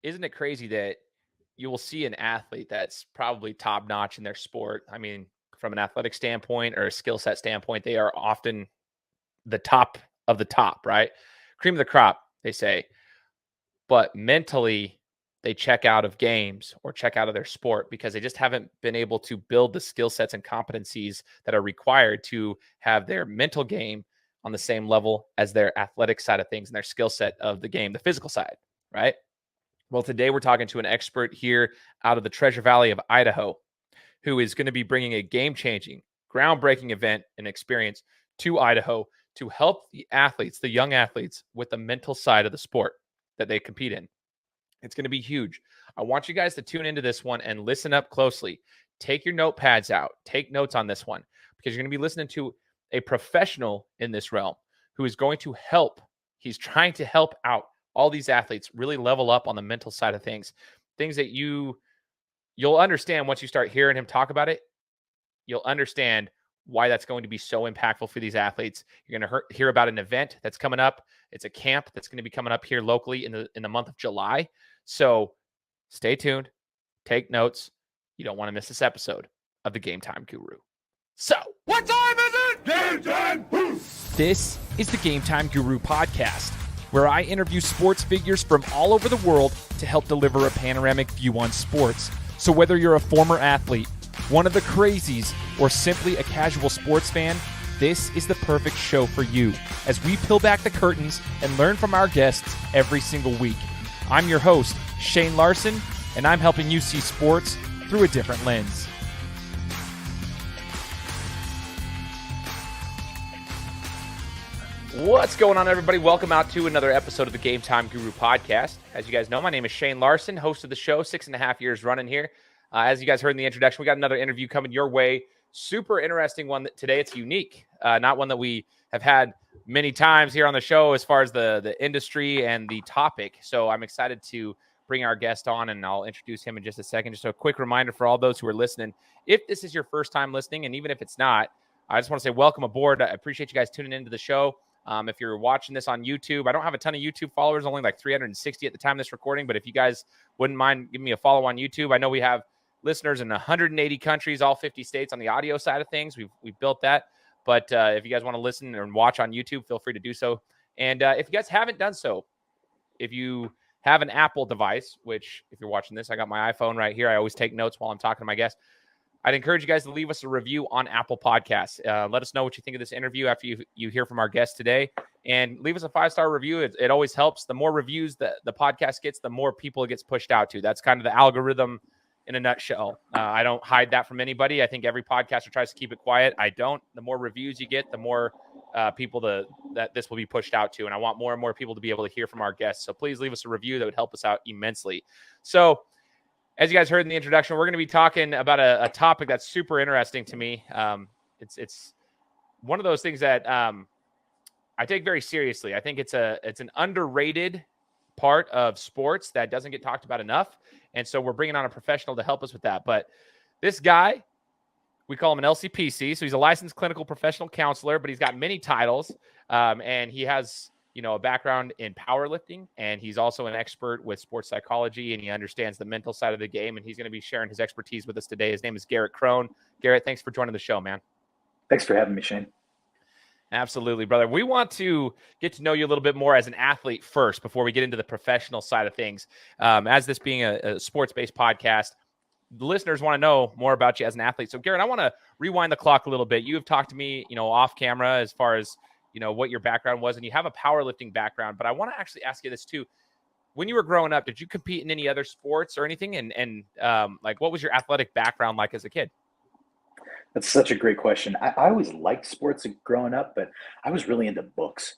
isn't it crazy that you will see an athlete that's probably top notch in their sport? I mean, from an athletic standpoint or a skill set standpoint, they are often the top of the top, right? Cream of the crop, they say. But mentally, they check out of games or check out of their sport because they just haven't been able to build the skill sets and competencies that are required to have their mental game on the same level as their athletic side of things and their skill set of the game, the physical side, right? Well, today we're talking to an expert here out of the Treasure Valley of Idaho who is going to be bringing a game-changing, groundbreaking event and experience to Idaho to help the athletes, the young athletes, with the mental side of the sport that they compete in. It's going to be huge. I want you guys to tune into this one and listen up closely. Take your notepads out. Take notes on this one because you're going to be listening to a professional in this realm who is going to help. He's trying to help out all these athletes really level up on the mental side of things. Things that you'll understand once you start hearing him talk about it. You'll understand why that's going to be so impactful for these athletes. You're going to hear about an event that's coming up. It's a camp that's going to be coming up here locally in the month of July. So stay tuned, take notes. You don't want to miss this episode of the Game Time Guru. So, what time is it? Game time! This is the Game Time Guru podcast, where I interview sports figures from all over the world to help deliver a panoramic view on sports. So whether you're a former athlete, one of the crazies, or simply a casual sports fan, this is the perfect show for you as we peel back the curtains and learn from our guests every single week. I'm your host, Shane Larson, and I'm helping you see sports through a different lens. what's going on, everybody? Welcome out to another episode of the Game Time Guru podcast. As you guys know, my name is Shane Larson, host of the show, 6.5 years running here. As you guys heard in the introduction, we got another interview coming your way. Super interesting one today. It's unique, not one that we have had many times here on the show as far as the industry and the topic. So I'm excited to bring our guest on, and I'll introduce him in just a second. Just a quick reminder for all those who are listening. If this is your first time listening, and even if it's not, I just want to say welcome aboard. I appreciate you guys tuning into the show. If you're watching this on YouTube, I don't have a ton of YouTube followers, only like 360 at the time of this recording. But if you guys wouldn't mind giving me a follow on YouTube, I know we have listeners in 180 countries, all 50 states on the audio side of things. We've built that. But if you guys want to listen and watch on YouTube, feel free to do so. And if you guys haven't done so, if you have an Apple device, which if you're watching this, I got my iPhone right here. I always take notes while I'm talking to my guests. I'd encourage you guys to leave us a review on Apple Podcasts. Let us know what you think of this interview after you hear from our guest today. And leave us a 5-star review. It always helps. The more reviews that the podcast gets, the more people it gets pushed out to. That's kind of the algorithm in a nutshell. I don't hide that from anybody. I think every podcaster tries to keep it quiet. I don't. The more reviews you get, the more people that this will be pushed out to. And I want more and more people to be able to hear from our guests. So please leave us a review. That would help us out immensely. So as you guys heard in the introduction, we're going to be talking about a topic that's super interesting to me. It's one of those things that I take very seriously. I think it's an underrated part of sports that doesn't get talked about enough. And so we're bringing on a professional to help us with that. But this guy, we call him an LCPC. So he's a licensed clinical professional counselor, but he's got many titles. And he has, a background in powerlifting, and he's also an expert with sports psychology, and he understands the mental side of the game. And he's going to be sharing his expertise with us today. His name is Garrett Kroon. Garrett, thanks for joining the show, man. Thanks for having me, Shane. Absolutely, brother. We want to get to know you a little bit more as an athlete first before we get into the professional side of things. As this being a sports-based podcast, the listeners want to know more about you as an athlete. So, Garrett, I want to rewind the clock a little bit. You have talked to me, off camera as far as, what your background was, and you have a powerlifting background. But I want to actually ask you this too. When you were growing up, did you compete in any other sports or anything? And what was your athletic background like as a kid? That's such a great question. I always liked sports growing up, but I was really into books.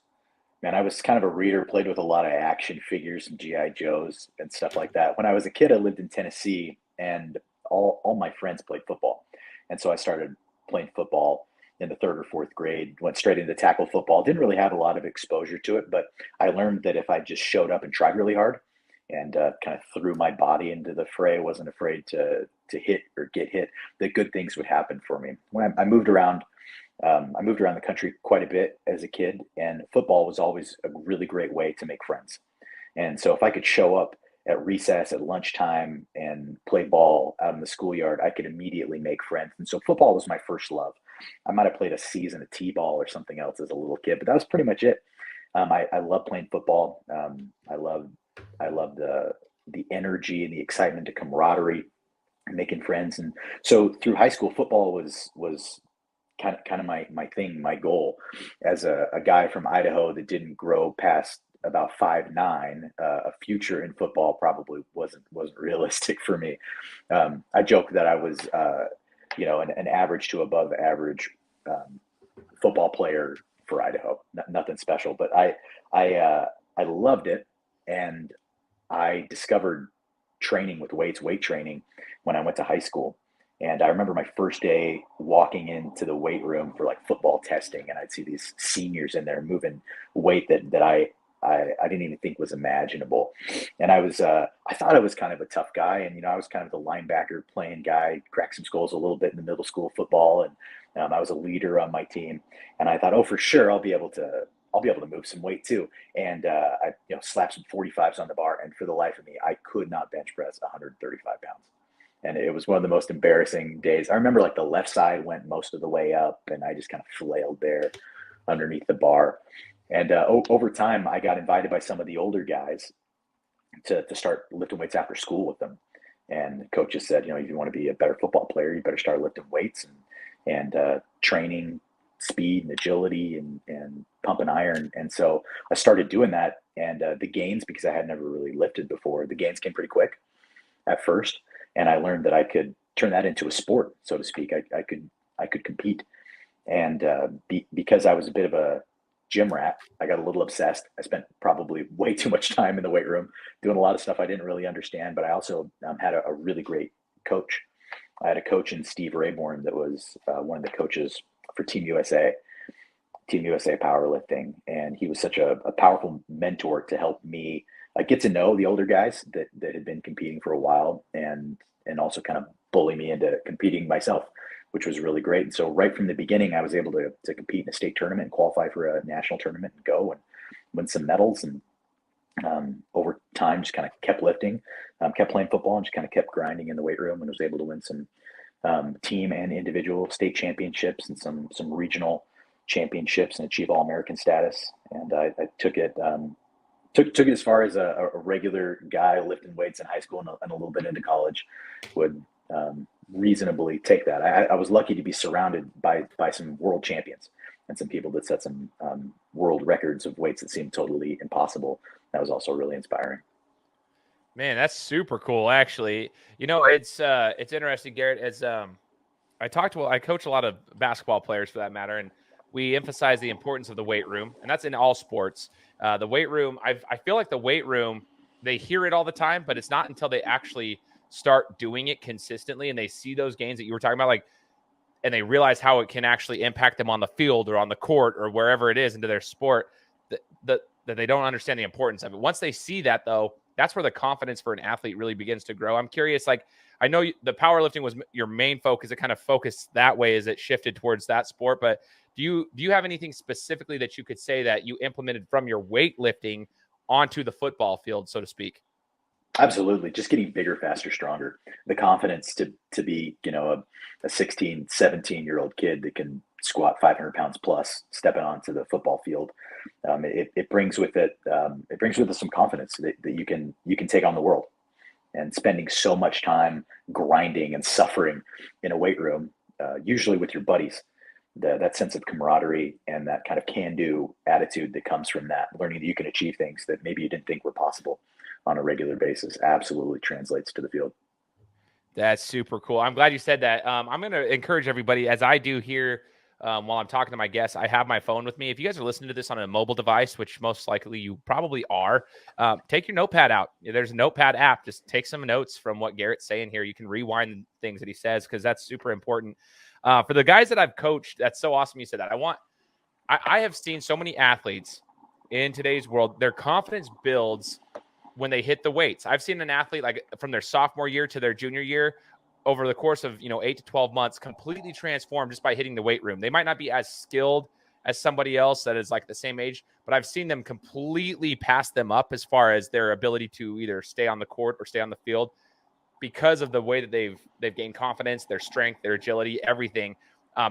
Man, I was kind of a reader, played with a lot of action figures and G.I. Joes and stuff like that. When I was a kid, I lived in Tennessee, and all my friends played football. And so I started playing football in the 3rd or 4th grade, went straight into tackle football. Didn't really have a lot of exposure to it, but I learned that if I just showed up and tried really hard and kind of threw my body into the fray, wasn't afraid to hit or get hit, that good things would happen for me. When I moved around the country quite a bit as a kid, and football was always a really great way to make friends. And so if I could show up at recess, at lunchtime, and play ball out in the schoolyard, I could immediately make friends. And so football was my first love. I might have played a season of t-ball or something else as a little kid, but that was pretty much it. I love playing football. I love the energy and the excitement, the camaraderie, making friends. And so through high school, football was kind of my thing, my goal. As a guy from Idaho that didn't grow past about 5'9", a future in football probably wasn't realistic for me. I joke that I was an average to above average football player for Idaho. Nothing special, but I loved it, and I discovered training with weight training when I went to high school. And I remember my first day walking into the weight room for like football testing, and I'd see these seniors in there moving weight that I didn't even think was imaginable. And I thought I was kind of a tough guy, and I was kind of the linebacker playing guy, cracked some skulls a little bit in the middle school football, and I was a leader on my team. And I thought, oh, for sure, I'll be able to move some weight too. And I slapped some 45s on the bar, and for the life of me, I could not bench press 135 pounds. And it was one of the most embarrassing days. I remember like the left side went most of the way up, and I just kind of flailed there underneath the bar. And over time, I got invited by some of the older guys to start lifting weights after school with them. And the coaches said, if you want to be a better football player, you better start lifting weights and training speed and agility and pumping iron. And so I started doing that. And the gains, because I had never really lifted before, the gains came pretty quick at first. And I learned that I could turn that into a sport, so to speak. I could compete. And because I was a bit of a gym rat, I got a little obsessed. I spent probably way too much time in the weight room doing a lot of stuff I didn't really understand. But I also had a really great coach. I had a coach in Steve Rayborn that was one of the coaches for Team USA powerlifting. And he was such a powerful mentor to help me get to know the older guys that had been competing for a while, and also kind of bully me into competing myself, which was really great. And so right from the beginning, I was able to compete in a state tournament and qualify for a national tournament and go and win some medals. And over time, just kind of kept lifting, kept playing football, and just kind of kept grinding in the weight room, and was able to win some team and individual state championships and some regional championships and achieve All-American status. And I took it took it as far as a regular guy lifting weights in high school and a little bit into college would reasonably take that. I was lucky to be surrounded by some world champions and some people that set some world records of weights that seemed totally impossible. That was also really inspiring. Man, that's super cool. Actually, it's interesting, Garrett. As I coach a lot of basketball players for that matter, and we emphasize the importance of the weight room, and that's in all sports. The weight room, I feel like the weight room, they hear it all the time, but it's not until they actually start doing it consistently and they see those gains that you were talking about, and they realize how it can actually impact them on the field or on the court or wherever it is into their sport, that they don't understand the importance of it. Once they see that, though, that's where the confidence for an athlete really begins to grow. I'm curious, I know the powerlifting was your main focus. It kind of focused that way as it shifted towards that sport, but do you have anything specifically that you could say that you implemented from your weightlifting onto the football field, so to speak? Absolutely. Just getting bigger, faster, stronger. The confidence to be, a 16, 17-year-old kid that can squat 500 pounds plus stepping onto the football field. It brings with it some confidence that you can take on the world. And spending so much time grinding and suffering in a weight room, usually with your buddies, that sense of camaraderie and that kind of can-do attitude that comes from that, learning that you can achieve things that maybe you didn't think were possible on a regular basis, absolutely translates to the field. That's super cool. I'm glad you said that. I'm going to encourage everybody, as I do here while I'm talking to my guests, I have my phone with me. If you guys are listening to this on a mobile device, which most likely you probably are, take your notepad out. There's a notepad app. Just take some notes from what Garrett's saying here. You can rewind things that he says because that's super important. For the guys that I've coached, that's so awesome you said that. I have seen so many athletes in today's world, their confidence builds when they hit the weights. I've seen an athlete from their sophomore year to their junior year over the course of 8 to 12 months completely transformed just by hitting the weight room. They might not be as skilled as somebody else that is like the same age, but I've seen them completely pass them up as far as their ability to either stay on the court or stay on the field because of the way that they've gained confidence, their strength, their agility, everything.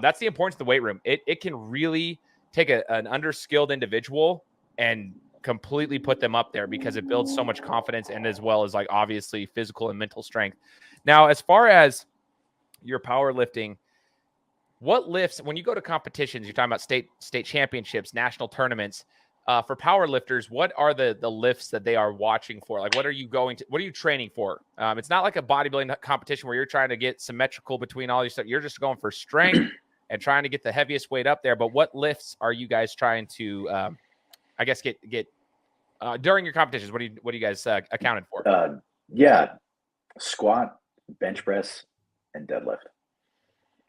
That's the importance of the weight room. It can really take an underskilled individual and completely put them up there because it builds so much confidence and as well as like obviously physical and mental strength. Now, as far as your powerlifting, what lifts when you go to competitions? You're talking about state championships, national tournaments. For powerlifters, what are the lifts that they are watching for? Like, what are you training for? It's not like a bodybuilding competition where you're trying to get symmetrical between all these stuff. You're just going for strength and trying to get the heaviest weight up there. But what lifts are you guys trying to, I guess, get during your competitions? What do you guys accounted for? Yeah, squat, bench press, and deadlift.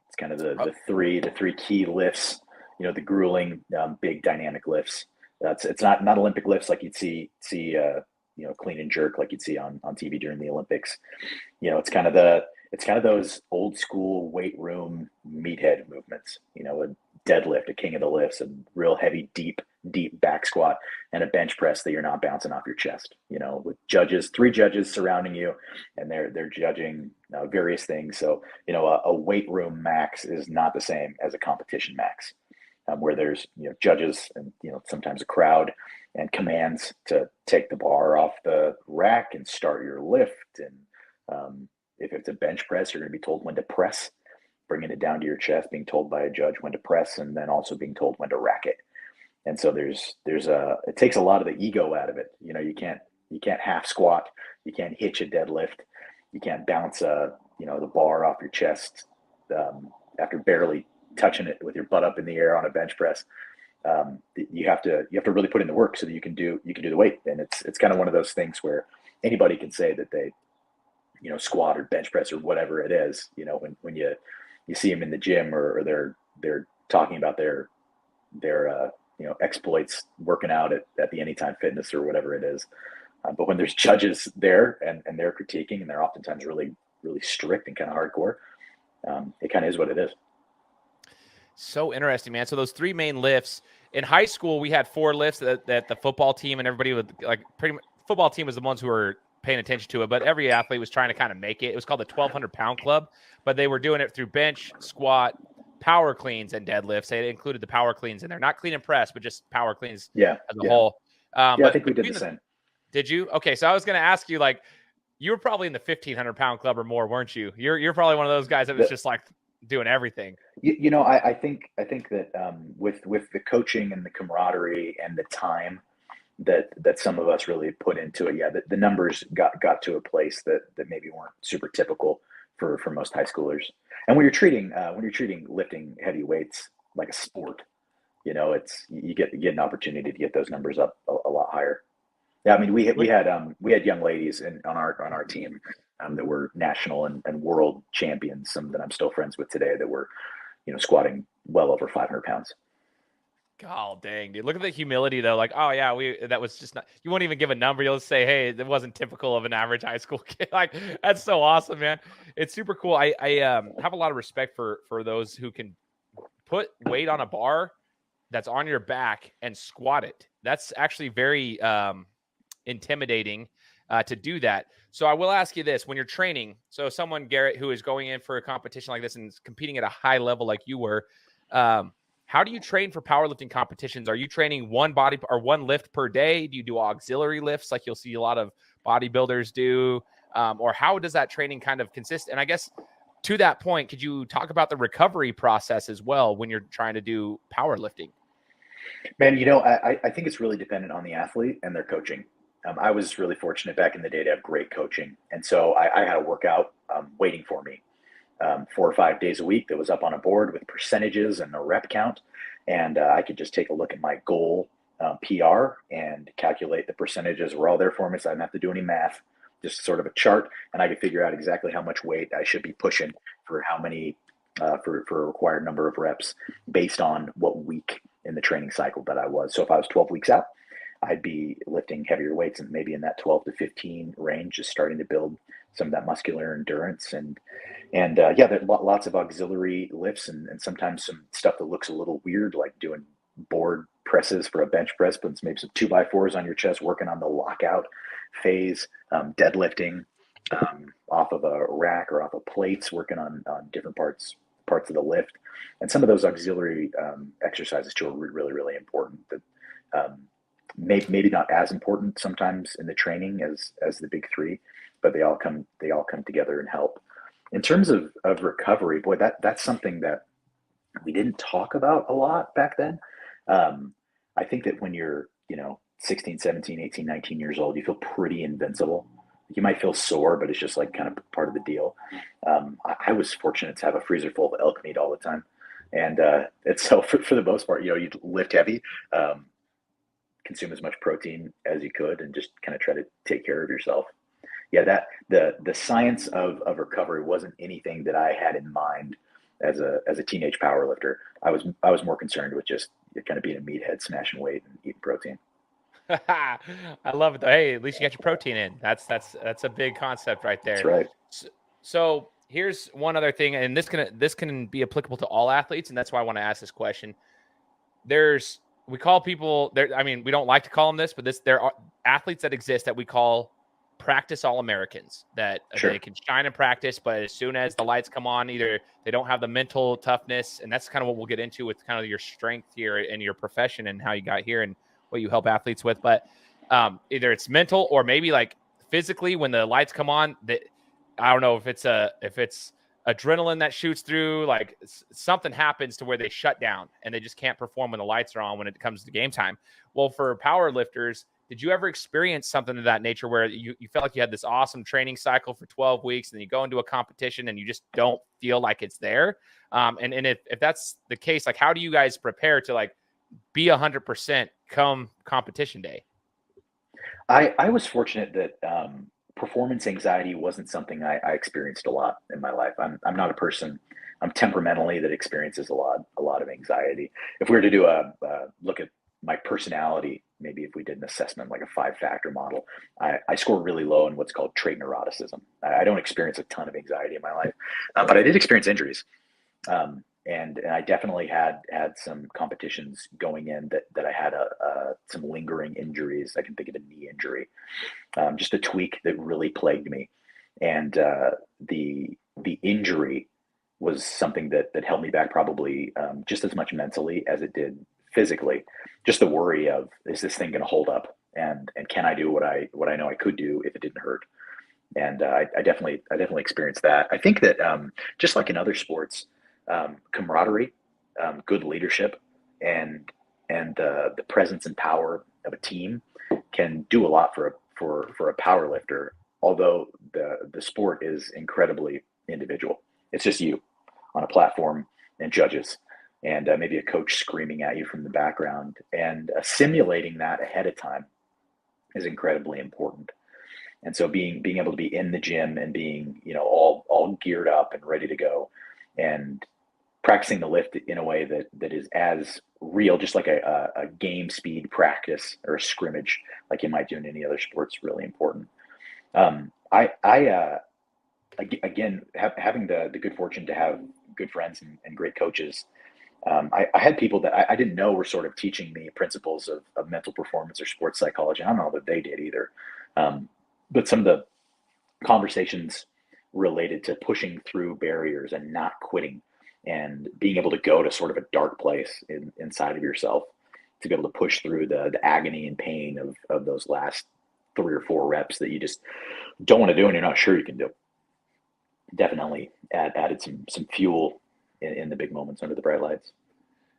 It's kind of the three key lifts. You know, the grueling, big dynamic lifts. It's not Olympic lifts like you'd see clean and jerk like you'd see on TV during the Olympics. You know, it's kind of those old school weight room meathead movements. You know, a deadlift, a king of the lifts, a real heavy, deep back squat, and a bench press that you're not bouncing off your chest. You know, with three judges surrounding you, and they're judging various things. So you know, a weight room max is not the same as a competition max. Where there's judges and sometimes a crowd and commands to take the bar off the rack and start your lift. And if it's a bench press, you're going to be told when to press, bringing it down to your chest, being told by a judge when to press, and then also being told when to rack it. And so it takes a lot of the ego out of it. You know, you can't half squat, you can't hitch a deadlift, you can't bounce the bar off your chest after barely touching it with your butt up in the air on a bench press. You have to really put in the work so that you can do the weight. And it's kind of one of those things where anybody can say that they squat or bench press or whatever it is. You know, when you see them in the gym or they're talking about their exploits working out at the Anytime Fitness or whatever it is. But when there's judges there and they're critiquing, and they're oftentimes really really strict and kind of hardcore, it kind of is what it is. So interesting, man. So those three main lifts in high school, we had 4 lifts that the football team and everybody would like. Pretty much, football team was the ones who were paying attention to it, but every athlete was trying to kind of make it. It was called the 1,200-pound club, but they were doing it through bench, squat, power cleans, and deadlifts. They included the power cleans in there, not clean and press, but just power cleans as a whole. But I think we did the same. Did you? Okay, so I was going to ask you, like, you were probably in the 1,500-pound club or more, weren't you? You're probably one of those guys that was just like doing everything. I think that with the coaching and the camaraderie and the time that some of us really put into it, the numbers got to a place that maybe weren't super typical for most high schoolers. And when you're treating lifting heavy weights like a sport, you get an opportunity to get those numbers up a lot higher. Yeah, I mean we had young ladies on our team that were national and world champions, some that I'm still friends with today, that were squatting well over 500 pounds. God dang, dude. Look at the humility though. Like, oh yeah, that was just not, you won't even give a number. You'll just say, hey, it wasn't typical of an average high school kid. Like, that's so awesome, man. It's super cool. I have a lot of respect for those who can put weight on a bar that's on your back and squat it. That's actually very intimidating to do that. So I will ask you this: when you're training, so someone, Garrett, who is going in for a competition like this and is competing at a high level like you were, how do you train for powerlifting competitions? Are you training one lift per day? Do you do auxiliary lifts like you'll see a lot of bodybuilders do? Or how does that training kind of consist? And I guess to that point, could you talk about the recovery process as well when you're trying to do powerlifting? Man, I think it's really dependent on the athlete and their coaching. I was really fortunate back in the day to have great coaching. And so I had a workout waiting for me 4 or 5 days a week that was up on a board with percentages and a rep count. And I could just take a look at my goal PR and calculate the percentages were all there for me. So I didn't have to do any math, just sort of a chart. And I could figure out exactly how much weight I should be pushing for how many, for a required number of reps based on what week in the training cycle that I was. So if I was 12 weeks out, I'd be lifting heavier weights and maybe in that 12 to 15 range, just starting to build some of that muscular endurance and there's lots of auxiliary lifts and sometimes some stuff that looks a little weird, like doing board presses for a bench press, putting maybe some 2x4s on your chest, working on the lockout phase, deadlifting off of a rack or off of plates, working on different parts of the lift. And some of those auxiliary exercises too are really, really important. That maybe not as important sometimes in the training as the big three, but they all come together and help. In terms of recovery, boy, that's something that we didn't talk about a lot back then. I think that when you're, 16, 17, 18, 19 years old, you feel pretty invincible. You might feel sore, but it's just like kind of part of the deal. I was fortunate to have a freezer full of elk meat all the time. And so for the most part, you lift heavy, consume as much protein as you could, and just kind of try to take care of yourself. Yeah, that the science of recovery wasn't anything that I had in mind as a teenage powerlifter. I was more concerned with just kind of being a meathead, smashing weight and eating protein. I love it though. Hey, at least you got your protein in. That's a big concept right there. That's right. So here's one other thing, and this can be applicable to all athletes, and that's why I want to ask this question. We call people there. I mean, we don't like to call them this, but there are athletes that exist that we call practice All-Americans, that Sure. They can shine in practice, but as soon as the lights come on, either they don't have the mental toughness, and that's kind of what we'll get into with kind of your strength here in your profession and how you got here and what you help athletes with. But either it's mental or maybe like physically when the lights come on, that I don't know if it's adrenaline that shoots through, like something happens to where they shut down and they just can't perform when the lights are on when it comes to game time. Well, for power lifters, did you ever experience something of that nature where you felt like you had this awesome training cycle for 12 weeks and then you go into a competition and you just don't feel like it's there? And if that's the case, like how do you guys prepare to like be 100% come competition day? I was fortunate that performance anxiety wasn't something I experienced a lot in my life. I'm not a person. I'm temperamentally that experiences a lot of anxiety. If we were to do a look at my personality, maybe if we did an assessment like a 5-factor model, I score really low in what's called trait neuroticism. I don't experience a ton of anxiety in my life, but I did experience injuries. And I definitely had some competitions going in that I had some lingering injuries. I can think of a knee injury, just a tweak that really plagued me. And the injury was something that held me back probably just as much mentally as it did physically. Just the worry of, is this thing going to hold up? And can I do what I know I could do if it didn't hurt? And I definitely experienced that. I think that just like in other sports, camaraderie, good leadership, and the presence and power of a team can do a lot for a power lifter. Although the sport is incredibly individual, it's just you on a platform and judges, and maybe a coach screaming at you from the background, and simulating that ahead of time is incredibly important. And so being able to be in the gym and being all geared up and ready to go, and practicing the lift in a way that is as real, just like a game speed practice or a scrimmage, like you might do in any other sports, really important. Again, having the good fortune to have good friends and great coaches, I had people that I didn't know were sort of teaching me principles of mental performance or sports psychology. I don't know that they did either. But some of the conversations related to pushing through barriers and not quitting, and being able to go to sort of a dark place inside of yourself to be able to push through the agony and pain of those last 3 or 4 reps that you just don't want to do and you're not sure you can do. Definitely added some fuel in the big moments under the bright lights.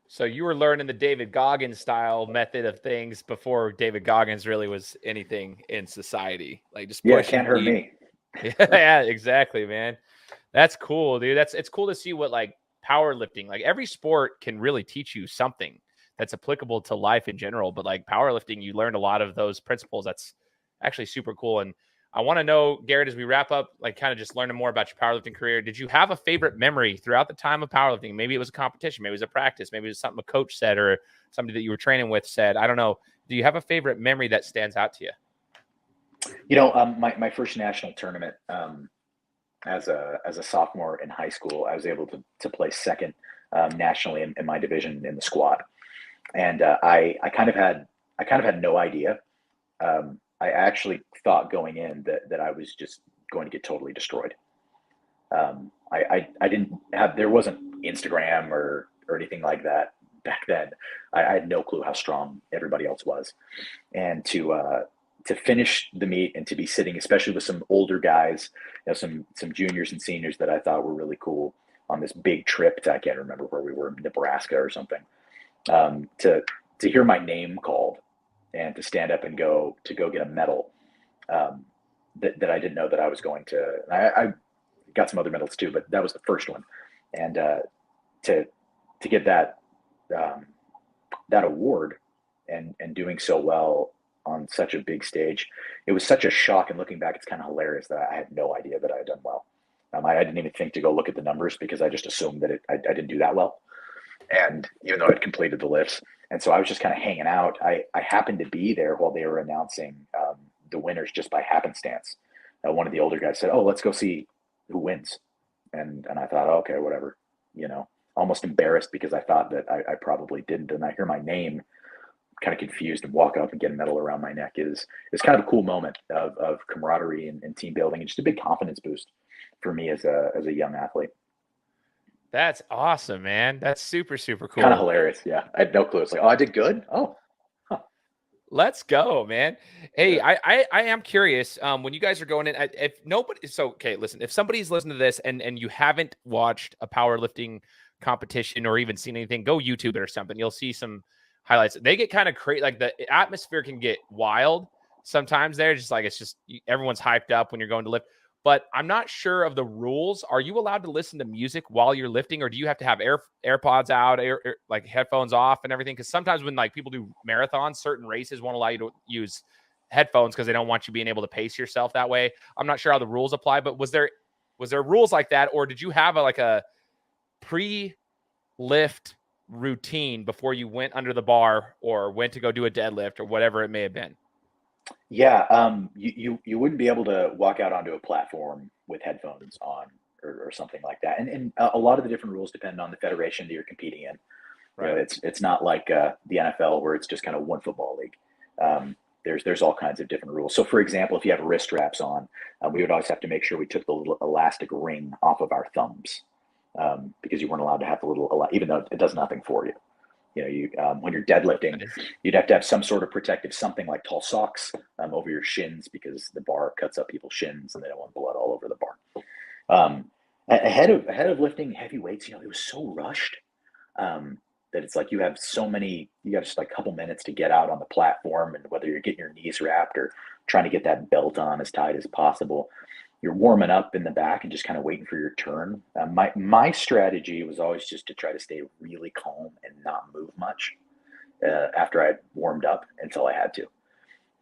So you were learning the David Goggins style method of things before David Goggins really was anything in society. Like just can't hurt me. Yeah, exactly, man. That's cool, dude. It's cool to see what like powerlifting, like every sport can really teach you something that's applicable to life in general. But like powerlifting, you learned a lot of those principles. That's actually super cool. And I want to know, Garrett, as we wrap up, like kind of just learning more about your powerlifting career, did you have a favorite memory throughout the time of powerlifting? Maybe it was a competition, maybe it was a practice, maybe it was something a coach said or somebody that you were training with said. I don't know. Do you have a favorite memory that stands out to you? My first national tournament as a sophomore in high school, I was able to place second nationally in my division in the squad. And I kind of had no idea. I actually thought going in that I was just going to get totally destroyed. I didn't have, there wasn't Instagram or anything like that back then. I had no clue how strong everybody else was. And to finish the meet and to be sitting, especially with some older guys, some juniors and seniors that I thought were really cool on this big trip to, I can't remember where we were, Nebraska or something, to hear my name called and to stand up and go get a medal, that I didn't know that I was going to. I got some other medals too, but that was the first one. And to get that award and doing so well on such a big stage, it was such a shock. And looking back, it's kind of hilarious that I had no idea that I had done well. I didn't even think to go look at the numbers because I just assumed that I didn't do that well. And even though I'd completed the lifts, and so I was just kind of hanging out. I happened to be there while they were announcing the winners just by happenstance. One of the older guys said, "Oh, let's go see who wins," and I thought, oh, okay, whatever, almost embarrassed because I thought that I probably didn't. And I hear my name, kind of confused, and walk up and get a medal around my neck is kind of a cool moment of camaraderie and team building, and just a big confidence boost for me as a young athlete. That's awesome, man. That's super, super cool. Kind of hilarious. Yeah. I had no clue. It's like, oh, I did good. Oh, huh. Let's go, man. Hey, yeah. I am curious. When you guys are going in, if nobody, so okay, listen, if somebody's listening to this and you haven't watched a powerlifting competition or even seen anything, go YouTube it or something. You'll see some highlights. They get kind of crazy. Like the atmosphere can get wild sometimes. There, just like it's just everyone's hyped up when you're going to lift. But I'm not sure of the rules. Are you allowed to listen to music while you're lifting, or do you have to have AirPods out, like headphones off and everything? Because sometimes when like people do marathons, certain races won't allow you to use headphones because they don't want you being able to pace yourself that way. I'm not sure how the rules apply, but was there rules like that, or did you have a pre-lift routine before you went under the bar or went to go do a deadlift or whatever it may have been? Yeah, you wouldn't be able to walk out onto a platform with headphones on or something like that. And a lot of the different rules depend on the federation that you're competing in. Right. It's not like the NFL where it's just kind of one football league. There's all kinds of different rules. So, for example, if you have wrist straps on, we would always have to make sure we took the little elastic ring off of our thumbs, because you weren't allowed to have the little, even though it does nothing for you. When you're deadlifting, you'd have to have some sort of protective, something like tall socks over your shins, because the bar cuts up people's shins and they don't want blood all over the bar. Ahead of lifting heavy weights, it was so rushed that it's like you got just like a couple minutes to get out on the platform, and whether you're getting your knees wrapped or trying to get that belt on as tight as possible, you're warming up in the back and just kind of waiting for your turn. My strategy was always just to try to stay really calm and not move much after I warmed up until I had to.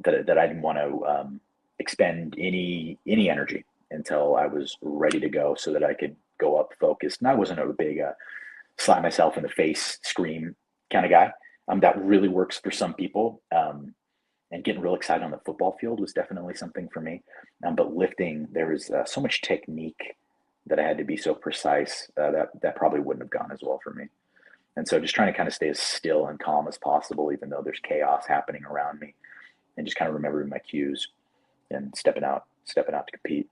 That I didn't want to expend any energy until I was ready to go, so that I could go up focused. And I wasn't a big slap myself in the face, scream kind of guy. That really works for some people. And getting real excited on the football field was definitely something for me. But lifting, there was so much technique that I had to be so precise that probably wouldn't have gone as well for me. And so just trying to kind of stay as still and calm as possible, even though there's chaos happening around me, and just kind of remembering my cues and stepping out to compete.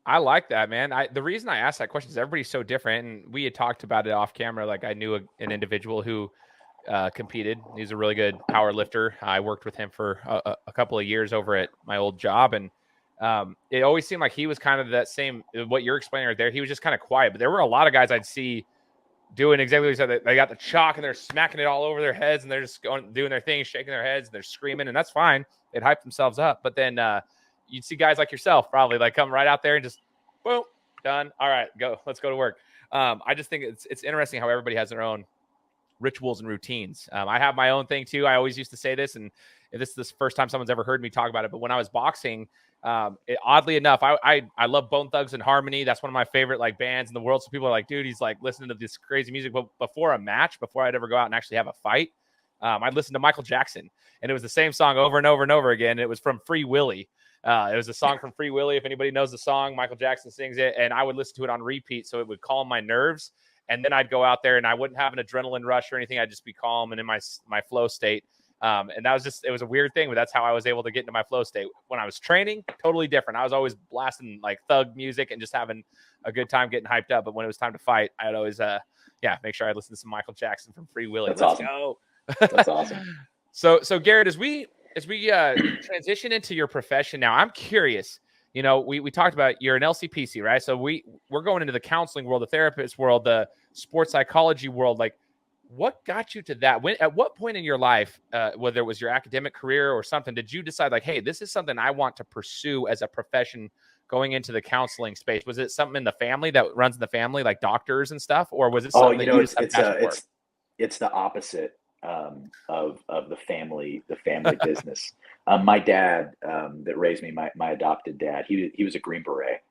I like that, man. The reason I asked that question is everybody's so different, and we had talked about it off camera. Like I knew an individual who competed. He's a really good power lifter. I worked with him for a couple of years over at my old job. And it always seemed like he was kind of that same, what you're explaining right there. He was just kind of quiet, but there were a lot of guys I'd see doing exactly what you said. They got the chalk and they're smacking it all over their heads, and they're just doing their thing, shaking their heads, and they're screaming, and that's fine. They'd hype themselves up. But then you'd see guys like yourself probably like come right out there and just, boom, done. All right, go. Let's go to work. I just think it's interesting how everybody has their own rituals and routines. I have my own thing too. I always used to say this, and this is the first time someone's ever heard me talk about it, but when I was boxing, oddly enough, I love Bone Thugs and Harmony. That's one of my favorite like bands in the world. So people are like, dude, he's like listening to this crazy music. But before a match, before I'd ever go out and actually have a fight, I'd listen to Michael Jackson, and it was the same song over and over and over again. It was from Free Willy. It was a song from Free Willy. If anybody knows the song, Michael Jackson sings it, and I would listen to it on repeat, so it would calm my nerves. And then I'd go out there and I wouldn't have an adrenaline rush or anything. I'd just be calm and in my flow state. And that was it was a weird thing, but that's how I was able to get into my flow state. When I was training, totally different. I was always blasting like thug music and just having a good time getting hyped up. But when it was time to fight, I'd always, make sure I listen to some Michael Jackson from Free Willy. That's Let's awesome. go. That's awesome. So Garrett, as we transition into your profession now, I'm curious. You know, we talked about you're an LCPC, right? So we're going into the counseling world, the therapist world, the sports psychology world. Like, what got you to that? At what point in your life, whether it was your academic career or something, did you decide like, hey, this is something I want to pursue as a profession going into the counseling space? Was it something in the family that runs in the family, like doctors and stuff, or was it something it's the opposite of the family business. My dad that raised me, my adopted dad, he was a Green Beret,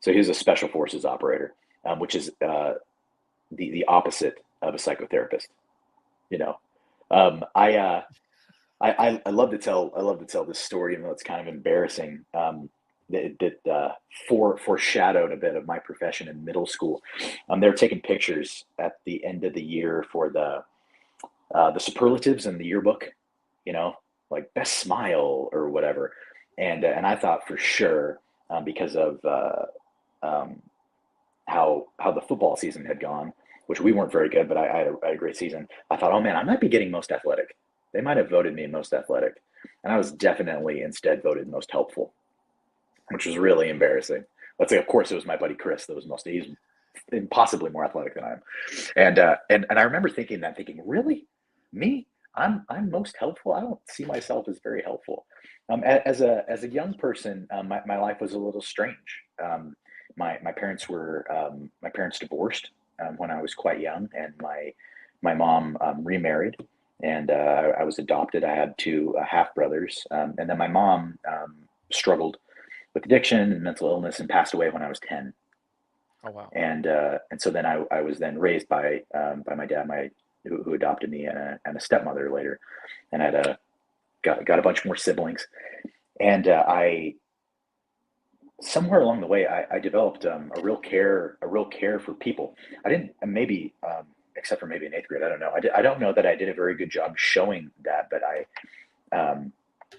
so he was a special forces operator, which is the opposite of a psychotherapist. You know, I love to tell this story, even though it's kind of embarrassing. That foreshadowed a bit of my profession in middle school. They were taking pictures at the end of the year for the superlatives in the yearbook, you know, like best smile or whatever. And I thought for sure, because of how the football season had gone, which we weren't very good, but I had a great season. I thought, oh man, I might be getting most athletic. They might have voted me most athletic. And I was definitely instead voted most helpful, which was really embarrassing. Let's say, of course, it was my buddy Chris that was he's possibly more athletic than I am. And I remember thinking, really? Me? I'm most helpful? I don't see myself as very helpful. As a young person, my life was a little strange. My parents divorced when I was quite young, and my mom remarried, and I was adopted. I had two half brothers, and then my mom struggled with addiction and mental illness and passed away when I was 10. Oh wow! And so then I was then raised by my dad, who adopted me, and a stepmother later, and I got a bunch more siblings, and I somewhere along the way I developed a real care for people. I didn't maybe except for maybe in 8th grade, I don't know. I don't know that I did a very good job showing that, but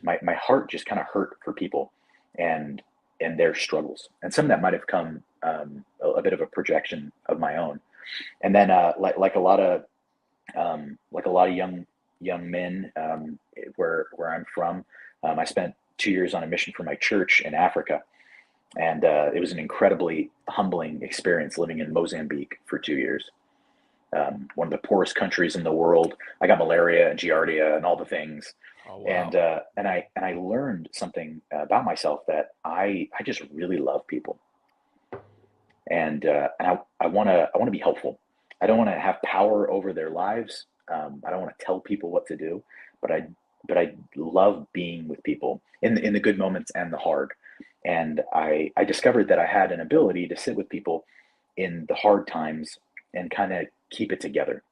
my heart just kind of hurt for people and their struggles, and some of that might have come a bit of a projection of my own. And then like a lot of young men where I'm from, I spent 2 years on a mission for my church in Africa, and it was an incredibly humbling experience living in Mozambique for 2 years. One of the poorest countries in the world. I got malaria and giardia and all the things. Oh, wow. And I learned something about myself, that I just really love people, and I want to be helpful. I don't want to have power over their lives. I don't want to tell people what to do, but I love being with people in the good moments and the hard. And I discovered that I had an ability to sit with people in the hard times and kind of keep it together.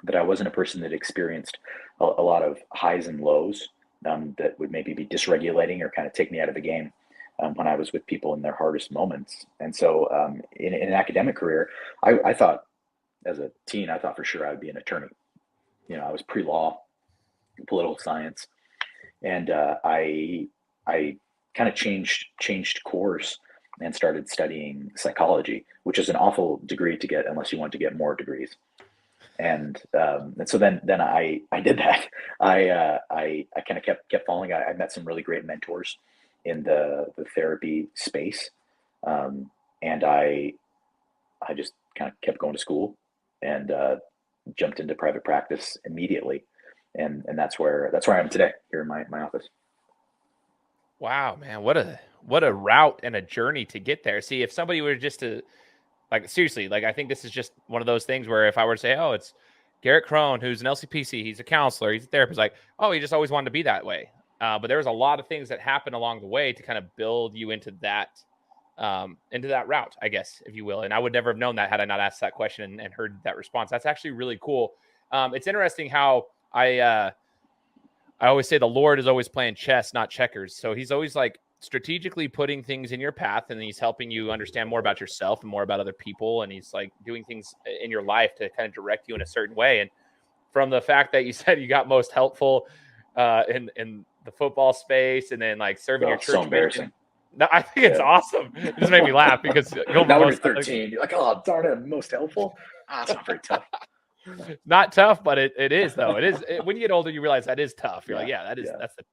That I wasn't a person that experienced a lot of highs and lows that would maybe be dysregulating or kind of take me out of the game when I was with people in their hardest moments. And so in an academic career, I thought, as a teen, I thought for sure I would be an attorney. You know, I was pre-law, political science, and I kind of changed course and started studying psychology, which is an awful degree to get unless you want to get more degrees. And so then I did that. I kind of kept following. I met some really great mentors in the therapy space, and I just kind of kept going to school and jumped into private practice immediately, and that's where I am today, here in my office. Wow, man, what a route and a journey to get there. See, if somebody were just to, like, seriously, like, I think this is just one of those things where if I were to say, oh, it's Garrett Kroon, who's an LCPC, he's a counselor, he's a therapist, like, oh, he just always wanted to be that way. But there was a lot of things that happened along the way to kind of build you into that route, I guess, if you will. And I would never have known that had I not asked that question and heard that response. That's actually really cool. It's interesting how I always say the Lord is always playing chess, not checkers. So he's always like strategically putting things in your path, and he's helping you understand more about yourself and more about other people. And he's like doing things in your life to kind of direct you in a certain way. And from the fact that you said you got most helpful in the football space, and then like serving your church so embarrassing. mission. No, I think it's awesome. It just made me laugh because now when you're 13, you're like, oh, darn it, most helpful. It's not very tough. Not tough, but it is though. It is when you get older, you realize that is tough. You're like,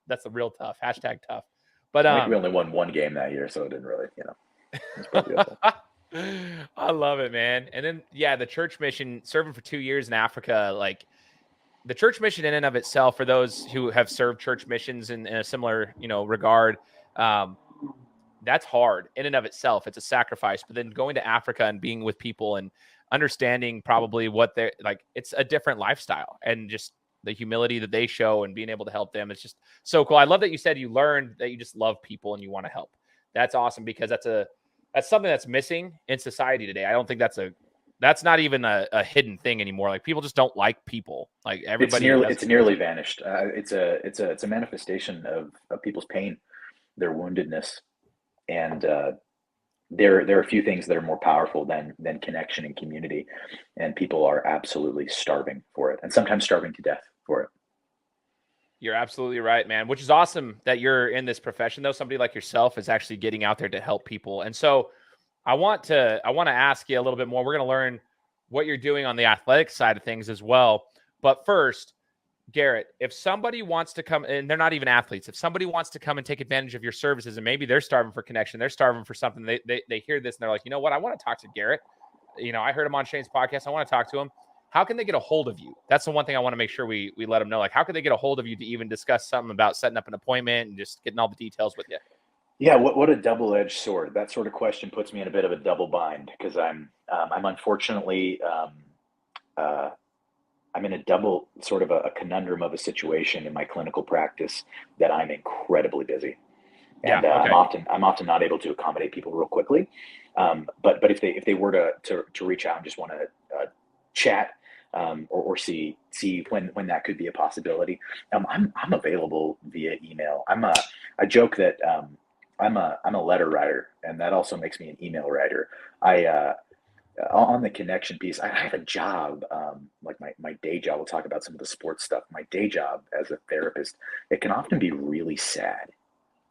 that's a real tough. Hashtag tough. But I think we only won one game that year, so it didn't really, I love it, man. And then the church mission, serving for 2 years in Africa, like the church mission in and of itself, for those who have served church missions in a similar, regard, that's hard in and of itself. It's a sacrifice. But then going to Africa and being with people and understanding probably what they're like, it's a different lifestyle, and just the humility that they show and being able to help them. It's just so cool. I love that you said you learned that you just love people and you want to help. That's awesome, because that's something that's missing in society today. I don't think that's not even a hidden thing anymore. Like, people just don't like people. Like, everybody, it's nearly vanished. It's a manifestation of people's pain, their woundedness, and there are a few things that are more powerful than connection and community, and people are absolutely starving for it, and sometimes starving to death for it. You're absolutely right, man, which is awesome that you're in this profession, though. Somebody like yourself is actually getting out there to help people. And so I want to ask you a little bit more. We're going to learn what you're doing on the athletic side of things as well. But first, Garrett, if somebody wants to come, and they're not even athletes, if somebody wants to come and take advantage of your services, and maybe they're starving for connection, they're starving for something, they hear this and they're like, you know what, I want to talk to Garrett. I heard him on Shane's podcast. I want to talk to him. How can they get a hold of you? That's the one thing I want to make sure we let them know. Like, how can they get a hold of you to even discuss something about setting up an appointment and just getting all the details with you? Yeah, what a double-edged sword. That sort of question puts me in a bit of a double bind, because I'm unfortunately I'm in a double sort of a conundrum of a situation in my clinical practice that I'm incredibly busy, and I'm often not able to accommodate people real quickly. But if they were to reach out and just want to chat, or see when that could be a possibility, I'm available via email. I joke that I'm a letter writer, and that also makes me an email writer. On the connection piece, I have a job, like my day job. We'll talk about some of the sports stuff. My day job as a therapist, it can often be really sad.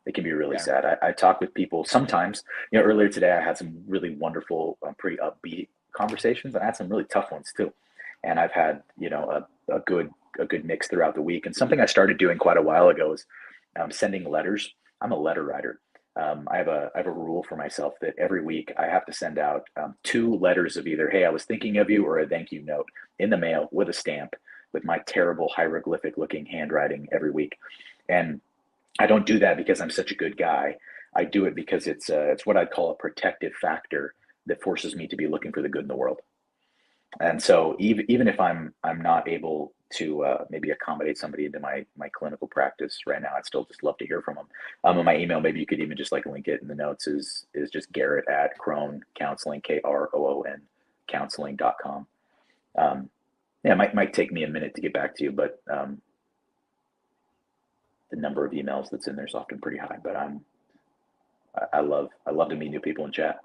It can be really sad. I talk with people sometimes. Earlier today, I had some really wonderful, pretty upbeat conversations, and I had some really tough ones too. And I've had, a good mix throughout the week. And something I started doing quite a while ago is sending letters. I'm a letter writer. I have a rule for myself that every week I have to send out 2 letters of either, hey, I was thinking of you, or a thank you note in the mail with a stamp, with my terrible hieroglyphic looking handwriting every week. And I don't do that because I'm such a good guy. I do it because it's what I'd call a protective factor that forces me to be looking for the good in the world. And so even if I'm not able to maybe accommodate somebody into my clinical practice right now, I'd still just love to hear from them. On my email, maybe you could even just like link it in the notes, is just Garrett at Kroon Counseling, KROON counseling.com. It might take me a minute to get back to you, but the number of emails that's in there is often pretty high. But I love to meet new people and chat.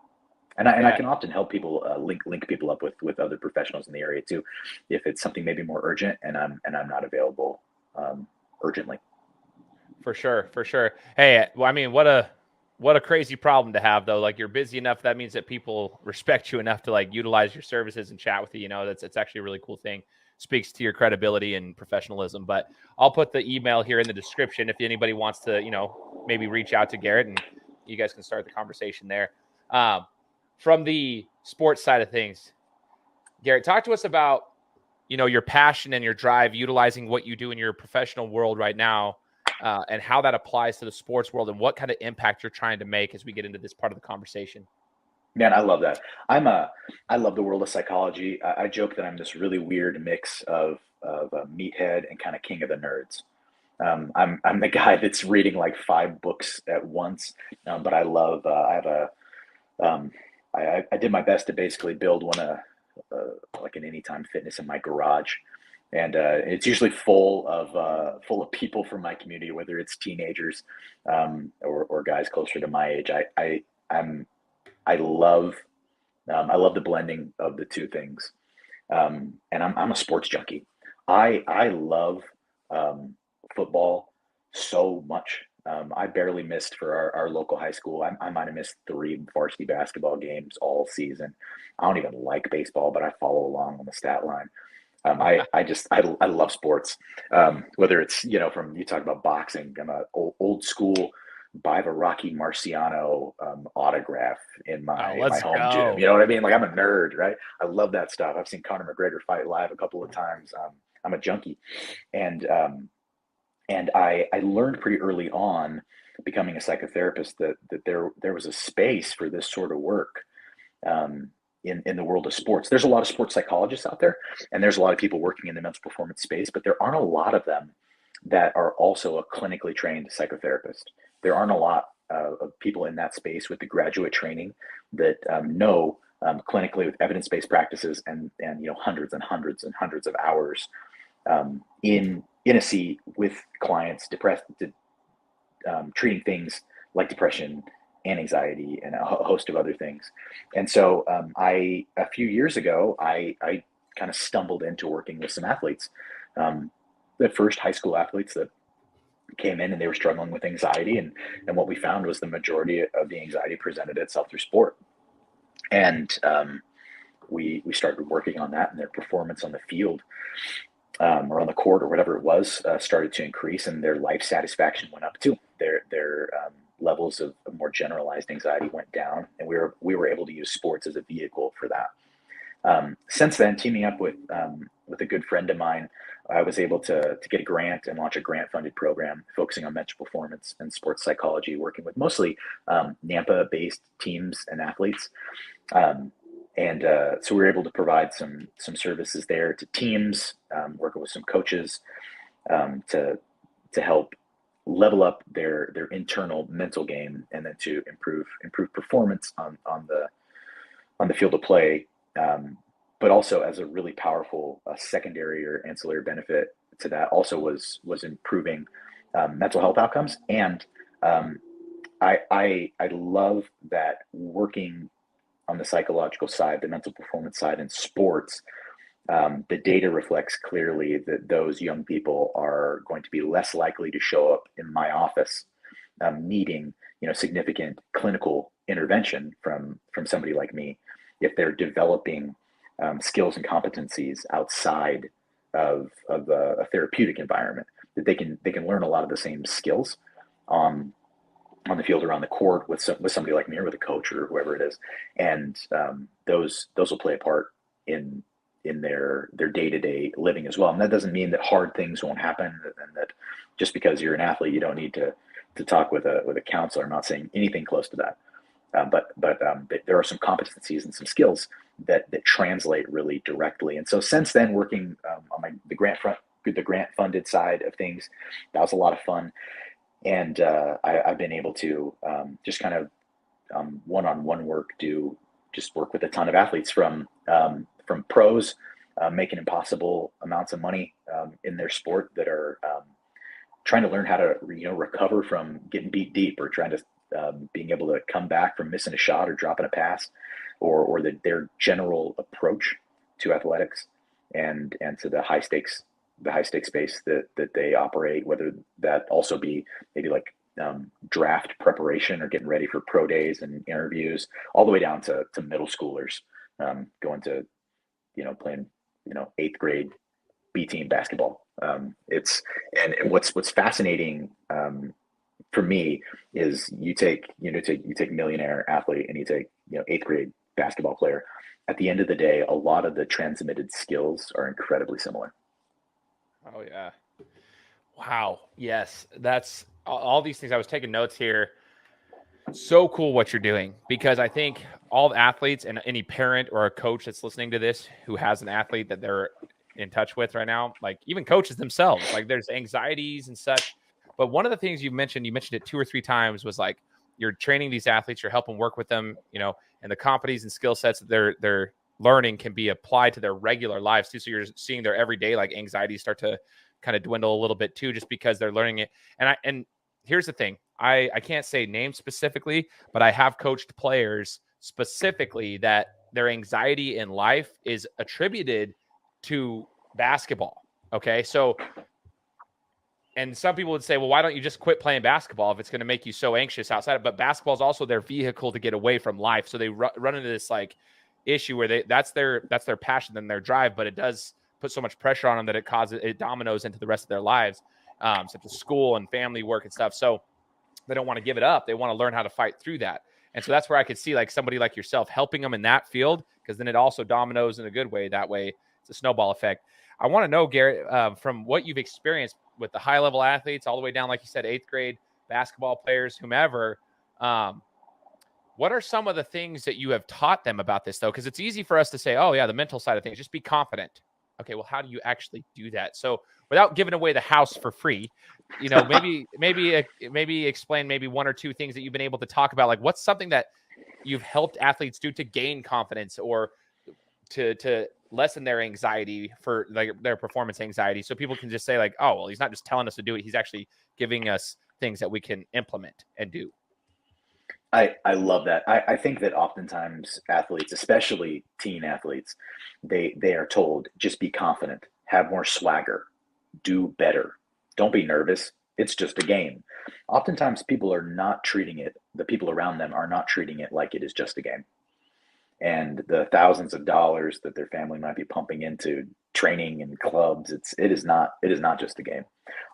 And I can often help people link people up with other professionals in the area too, if it's something maybe more urgent and I'm not available urgently. For sure. Hey, well, I mean, what a crazy problem to have though. Like, you're busy enough. That means that people respect you enough to like utilize your services and chat with you. It's actually a really cool thing. Speaks to your credibility and professionalism. But I'll put the email here in the description if anybody wants to, maybe reach out to Garrett, and you guys can start the conversation there. From the sports side of things, Garrett, talk to us about, your passion and your drive, utilizing what you do in your professional world right now, and how that applies to the sports world, and what kind of impact you're trying to make as we get into this part of the conversation. Man, I love that. I love the world of psychology. I joke that I'm this really weird mix of a meathead and kind of king of the nerds. I'm the guy that's reading like 5 books at once, but I love. I did my best to basically build like an Anytime Fitness in my garage. and it's usually full of people from my community, whether it's teenagers or guys closer to my age. I love I love the blending of the two things, and I'm a sports junkie. I love football so much. I barely missed for our local high school. I might have missed 3 varsity basketball games all season. I don't even like baseball, but I follow along on the stat line. I love sports. Whether it's, from, you talk about boxing, I'm a old school, buy the Rocky Marciano autograph in my Let's home go. gym. You know what I mean? Like, I'm a nerd, right? I love that stuff. I've seen Conor McGregor fight live a couple of times. I'm a junkie, and I learned pretty early on, becoming a psychotherapist, that there was a space for this sort of work. In the world of sports. There's a lot of sports psychologists out there, and there's a lot of people working in the mental performance space, but there aren't a lot of them that are also a clinically trained psychotherapist. There aren't a lot of people in that space with the graduate training that know clinically, with evidence-based practices and hundreds and hundreds and hundreds of hours in a seat with clients depressed, treating things like depression and anxiety and a host of other things. And so a few years ago, I kind of stumbled into working with some athletes, the first high school athletes that came in, and they were struggling with anxiety. And what we found was the majority of the anxiety presented itself through sport. And we started working on that, and their performance on the field or on the court or whatever it was started to increase, and their life satisfaction went up too. Their levels of more generalized anxiety went down, and we were able to use sports as a vehicle for that. Since then, teaming up with a good friend of mine, I was able to get a grant and launch a grant-funded program focusing on mental performance and sports psychology, working with mostly Nampa-based teams and athletes. So we were able to provide some services there to teams, working with some coaches to help level up their internal mental game, and then to improve performance on the field of play. But also, as a really powerful secondary or ancillary benefit to that, also was improving mental health outcomes. And I love that working on the psychological side, the mental performance side in sports, the data reflects clearly that those young people are going to be less likely to show up in my office needing significant clinical intervention from somebody like me, if they're developing skills and competencies outside of a therapeutic environment, that they can learn a lot of the same skills on the field or on the court with somebody like me, or with a coach or whoever it is. And those will play a part in their day-to-day living as well. And that doesn't mean that hard things won't happen, and that just because you're an athlete, you don't need to talk with a counselor. I'm not saying anything close to that. But there are some competencies and some skills that translate really directly. And so since then, working on the grant funded side of things, that was a lot of fun. And I've been able to just kind of one-on-one work, work with a ton of athletes from pros making impossible amounts of money in their sport, that are trying to learn how to recover from getting beat deep, or trying to being able to come back from missing a shot or dropping a pass, or their general approach to athletics and to the high stakes space that they operate, whether that also be maybe like draft preparation or getting ready for pro days and interviews, all the way down to middle schoolers going to playing 8th grade B team basketball. And what's fascinating for me is you take millionaire athlete, and you take 8th grade basketball player. At the end of the day, a lot of the transmitted skills are incredibly similar. Oh yeah. Wow. Yes. That's all these things. I was taking notes here. So cool what you're doing, because I think all the athletes and any parent or a coach that's listening to this who has an athlete that they're in touch with right now, like even coaches themselves, like there's anxieties and such. But one of the things you mentioned it 2 or 3 times, was like, you're training these athletes, you're helping work with them, and the competencies and skill sets that they're learning can be applied to their regular lives too. So you're seeing their everyday like anxiety start to kind of dwindle a little bit too, just because they're learning it. And here's the thing. I can't say names specifically, but I have coached players specifically that their anxiety in life is attributed to basketball. Okay. So, and some people would say, well, why don't you just quit playing basketball if it's going to make you so anxious outside of, but basketball is also their vehicle to get away from life. So they run into this like issue where that's their passion and their drive, but it does put so much pressure on them that it dominoes into the rest of their lives, such as school and family work and stuff. So they don't want to give it up. They want to learn how to fight through that. And so that's where I could see like somebody like yourself helping them in that field, because then it also dominoes in a good way. That way it's a snowball effect. I want to know, Garrett, from what you've experienced with the high level athletes all the way down, like you said, 8th grade basketball players, whomever, what are some of the things that you have taught them about this though? Because it's easy for us to say, oh yeah, the mental side of things, just be confident. Okay, well, how do you actually do that? So without giving away the house for free, maybe explain maybe one or two things that you've been able to talk about. Like what's something that you've helped athletes do to gain confidence or to lessen their anxiety for like their performance anxiety. So people can just say like, oh, well, he's not just telling us to do it. He's actually giving us things that we can implement and do. I love that. I think that oftentimes athletes, especially teen athletes, they are told, just be confident, have more swagger, do better. Don't be nervous. It's just a game. Oftentimes people are not treating it, the people around them are not treating it like it is just a game. And the thousands of dollars that their family might be pumping into training and clubs, it is not just a game.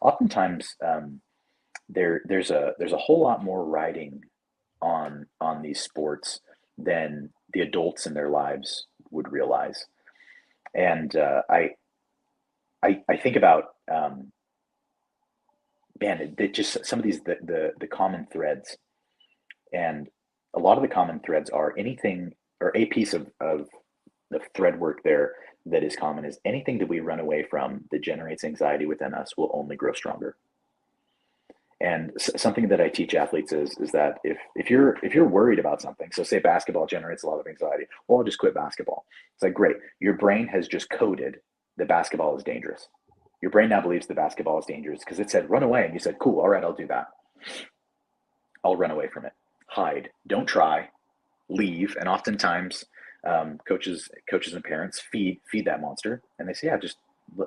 Oftentimes there's a whole lot more riding on these sports than the adults in their lives would realize. And I think about just some of these the common threads, and a lot of the common threads are anything, or a piece of the thread work there that is common is anything that we run away from that generates anxiety within us will only grow stronger. And something that I teach athletes is that if you're worried about something, so say basketball generates a lot of anxiety, well, I'll just quit basketball. It's like, great, your brain has just coded that basketball is dangerous. Your brain now believes that basketball is dangerous because it said run away, and you said, cool, all right, I'll do that. I'll run away from it. Hide. Don't try. Leave. And oftentimes coaches and parents feed that monster, and they say, yeah, just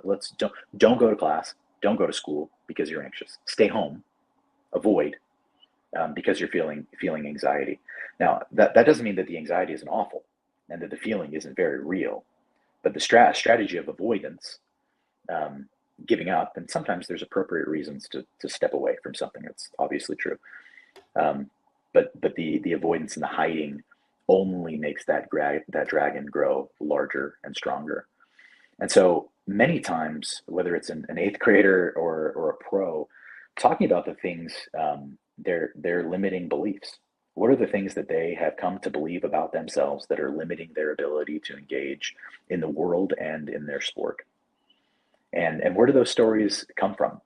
let's don't go to class, don't go to school because you're anxious. Stay home. Avoid because you're feeling anxiety. Now that doesn't mean that the anxiety isn't awful and that the feeling isn't very real, but the strategy of avoidance, giving up, and sometimes there's appropriate reasons to step away from something that's obviously true, but the avoidance and the hiding only makes that dragon grow larger and stronger. And so many times, whether it's an 8th grader or a pro, talking about the things, their limiting beliefs. What are the things that they have come to believe about themselves that are limiting their ability to engage in the world and in their sport? And where do those stories come from?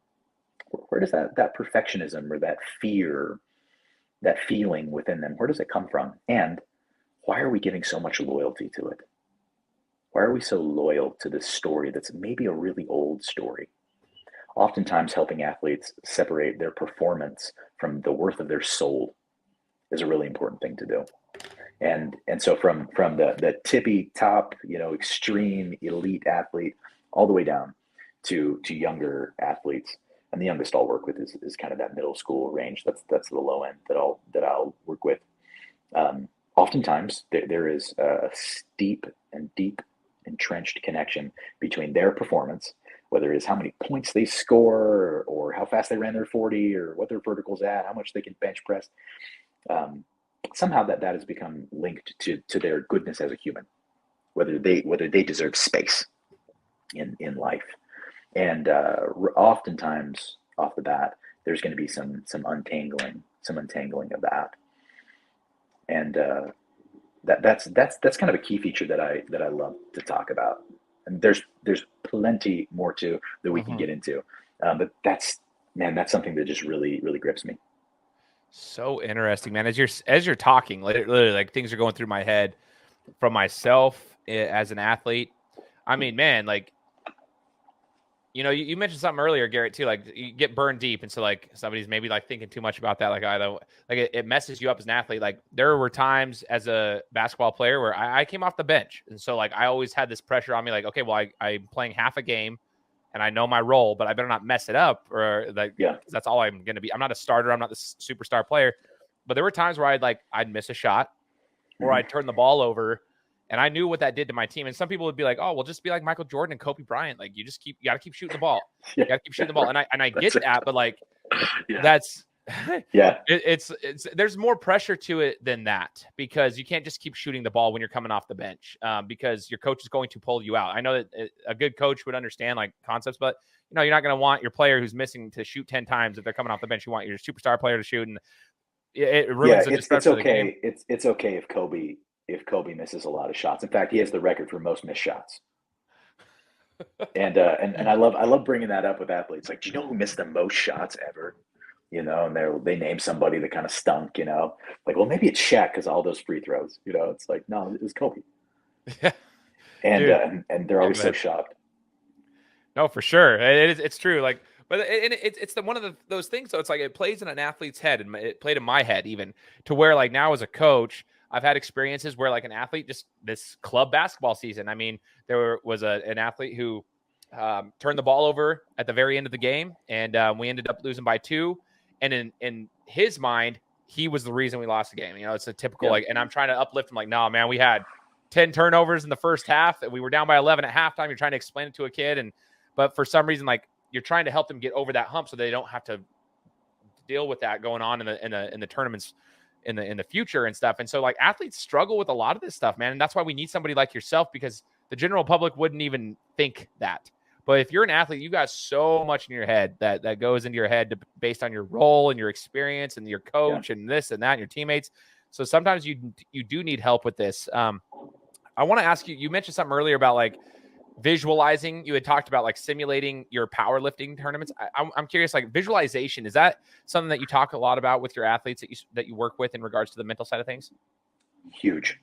Where does that perfectionism or that fear, that feeling within them, where does it come from? And why are we giving so much loyalty to it? Why are we so loyal to this story that's maybe a really old story? Oftentimes helping athletes separate their performance from the worth of their soul is a really important thing to do. And so from the tippy top, extreme elite athlete all the way down to younger athletes, and the youngest I'll work with is kind of that middle school range. That's the low end that I'll work with. Oftentimes there is a steep and deep entrenched connection between their performance, whether it is how many points they score or how fast they ran their 40 or what their vertical's at, how much they can bench press. Somehow that has become linked to their goodness as a human, whether they deserve space in life. And oftentimes off the bat, there's going to be some untangling of that. And that's kind of a key feature that I love to talk about. And there's plenty more too that we can get into, but that's something that just really grips me. So interesting, man. As you're talking, literally, like things are going through my head from myself as an athlete. I mean, man, like, you mentioned something earlier, Garrett, too. Like, you get burned deep, and so like somebody's maybe like thinking too much about that. Like, I don't like it messes you up as an athlete. Like, there were times as a basketball player where I came off the bench, and so like I always had this pressure on me. Like, okay, well, I'm playing half a game, and I know my role, but I better not mess it up, or like, because that's all I'm going to be. I'm not a starter. I'm not the superstar player. But there were times where I'd miss a shot, or I'd turn the ball over. And I knew what that did to my team. And some people would be like, "Oh, well, just be like Michael Jordan and Kobe Bryant. Like, you got to keep shooting the ball. You got to keep shooting the ball." And I get that, but like, that's it's there's more pressure to it than that, because you can't just keep shooting the ball when you're coming off the bench, because your coach is going to pull you out. I know that a good coach would understand like concepts, but you're not going to want your player who's missing to shoot 10 times if they're coming off the bench. You want your superstar player to shoot, and it ruins the disruption of the game. It's okay if Kobe misses a lot of shots. In fact, he has the record for most missed shots. And I love bringing that up with athletes. Like, do you know who missed the most shots ever? And they name somebody that kind of stunk. Like, well, maybe it's Shaq because all those free throws. It's like, no, it was Kobe. And they're always so shocked. No, for sure, it's true. Like, but it's one of those things. So it's like it plays in an athlete's head, and it played in my head even, to where like now as a coach, I've had experiences where like an athlete, just this club basketball season, I mean, there was an athlete who turned the ball over at the very end of the game, and we ended up losing by 2. And in his mind, he was the reason we lost the game. It's a typical like, and I'm trying to uplift him like, no, man, we had 10 turnovers in the first half, and we were down by 11 at halftime. You're trying to explain it to a kid, but for some reason, like, you're trying to help them get over that hump so they don't have to deal with that going on in the tournaments in the future and stuff. And so like athletes struggle with a lot of this stuff, man. And that's why we need somebody like yourself, because the general public wouldn't even think that. But if you're an athlete, you got so much in your head that goes into your head based on your role and your experience and your coach and this and that and your teammates. So sometimes you do need help with this. I want to ask you, you mentioned something earlier about like visualizing. You had talked about like simulating your powerlifting tournaments. I'm curious, like visualization, is that something that you talk a lot about with your athletes that you work with in regards to the mental side of things? Huge.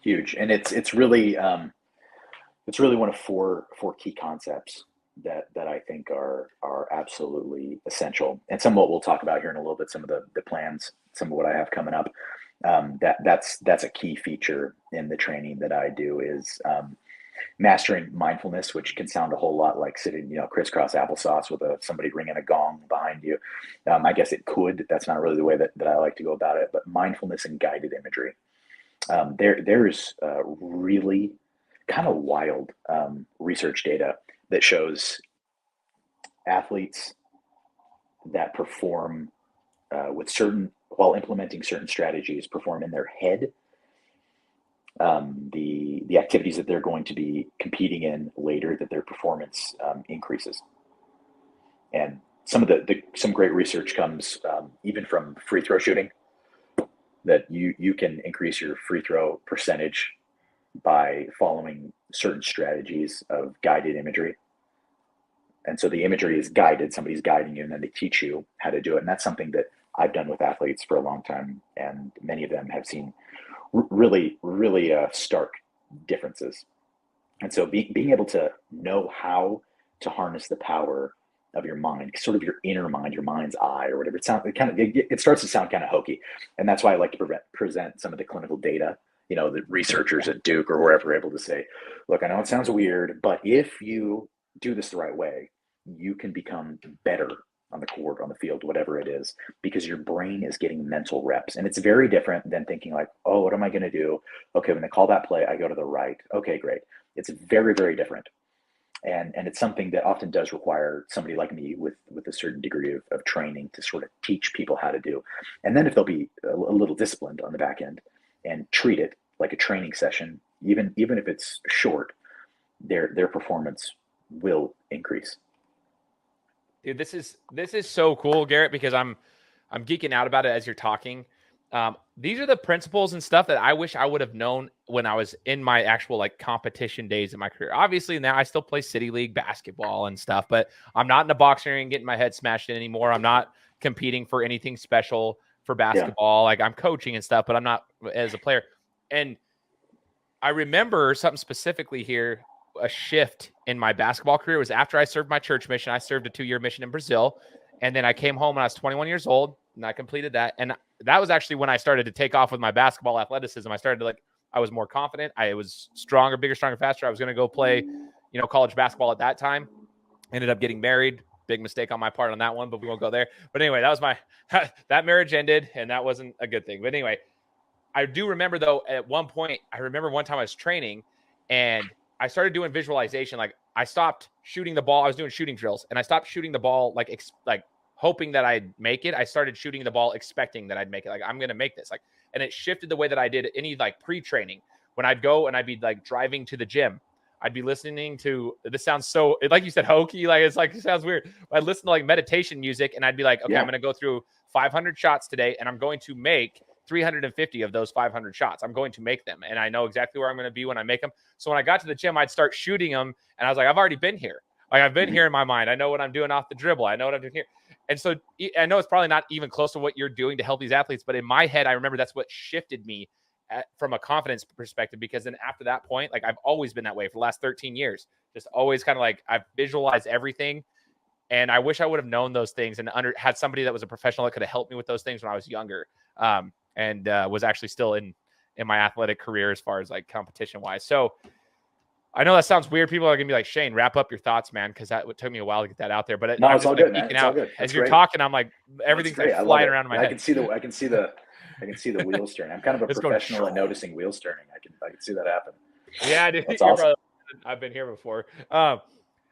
And it's really one of four key concepts that I think are absolutely essential. And some of what we'll talk about here in a little bit, some of the plans, some of what I have coming up. That's a key feature in the training that I do is mastering mindfulness, which can sound a whole lot like sitting, crisscross applesauce with somebody ringing a gong behind you. I guess it could. That's not really the way that I like to go about it. But mindfulness and guided imagery. There's really kind of wild research data that shows athletes that perform while implementing certain strategies, perform in their head. The activities that they're going to be competing in later, that their performance increases. And some great research comes even from free throw shooting, that you can increase your free throw percentage by following certain strategies of guided imagery. And so the imagery is guided, somebody's guiding you, and then they teach you how to do it. And that's something that I've done with athletes for a long time, and many of them have seen really stark differences. And so being able to know how to harness the power of your mind, sort of your inner mind, your mind's eye, or whatever. It starts to sound kind of hokey, and that's why I like to present some of the clinical data. The researchers at Duke or wherever are able to say, look, I know it sounds weird, but if you do this the right way, you can become better on the court, on the field, whatever it is, because your brain is getting mental reps. And it's very different than thinking like, oh, what am I going to do? Okay, when they call that play, I go to the right. Okay, great. It's very, very different. And it's something that often does require somebody like me with a certain degree of training to sort of teach people how to do. And then if they'll be a little disciplined on the back end and treat it like a training session, even if it's short, their performance will increase. Dude, this is so cool, Garrett, because I'm geeking out about it as you're talking. These are the principles and stuff that I wish I would have known when I was in my actual like competition days in my career. Obviously now I still play city league basketball and stuff, but I'm not in a boxing ring getting my head smashed in anymore. I'm not competing for anything special for basketball. Yeah. Like I'm coaching and stuff, but I'm not as a player. And I remember something specifically here, a shift in my basketball career was after I served my church mission. I served a 2-year mission in Brazil. And then I came home when I was 21 years old and I completed that. And that was actually when I started to take off with my basketball athleticism. I started to I was more confident. I was stronger, bigger, stronger, faster. I was going to go play, college basketball at that time. Ended up getting married. Big mistake on my part on that one, but we won't go there. But anyway, that was that marriage ended and that wasn't a good thing. But anyway, I do remember though, at one point, I remember one time I was training and I started doing visualization. Like I stopped shooting the ball. I was doing shooting drills and I stopped shooting the ball, like hoping that I'd make it. I started shooting the ball, expecting that I'd make it. Like, I'm going to make this. And it shifted the way that I did any pre-training. When I'd go and I'd be driving to the gym, I'd be listening to, this sounds so, like you said, hokey. It sounds weird. I'd listen to meditation music and I'd be like, okay, I'm going to go through 500 shots today and I'm going to make 350 of those 500 shots. I'm going to make them. And I know exactly where I'm going to be when I make them. So when I got to the gym, I'd start shooting them. And I was like, I've already been here. I've been here in my mind. I know what I'm doing off the dribble. I know what I'm doing here. And so I know it's probably not even close to what you're doing to help these athletes, but in my head, I remember that's what shifted me from a confidence perspective, because then after that point, I've always been that way for the last 13 years, just always kind of I've visualized everything. And I wish I would have known those things and had somebody that was a professional that could have helped me with those things when I was younger. And was actually still in my athletic career as far as competition wise. So I know that sounds weird. People are gonna be like, Shane, wrap up your thoughts, man, because that took me a while to get that out there. But no, it's all good, man. It's all good. As you're talking, I'm everything's flying around in my head. I can see the wheels turning. I'm kind of a professional at noticing wheels turning. I can see that happen. Yeah, dude. That's awesome. I've been here before.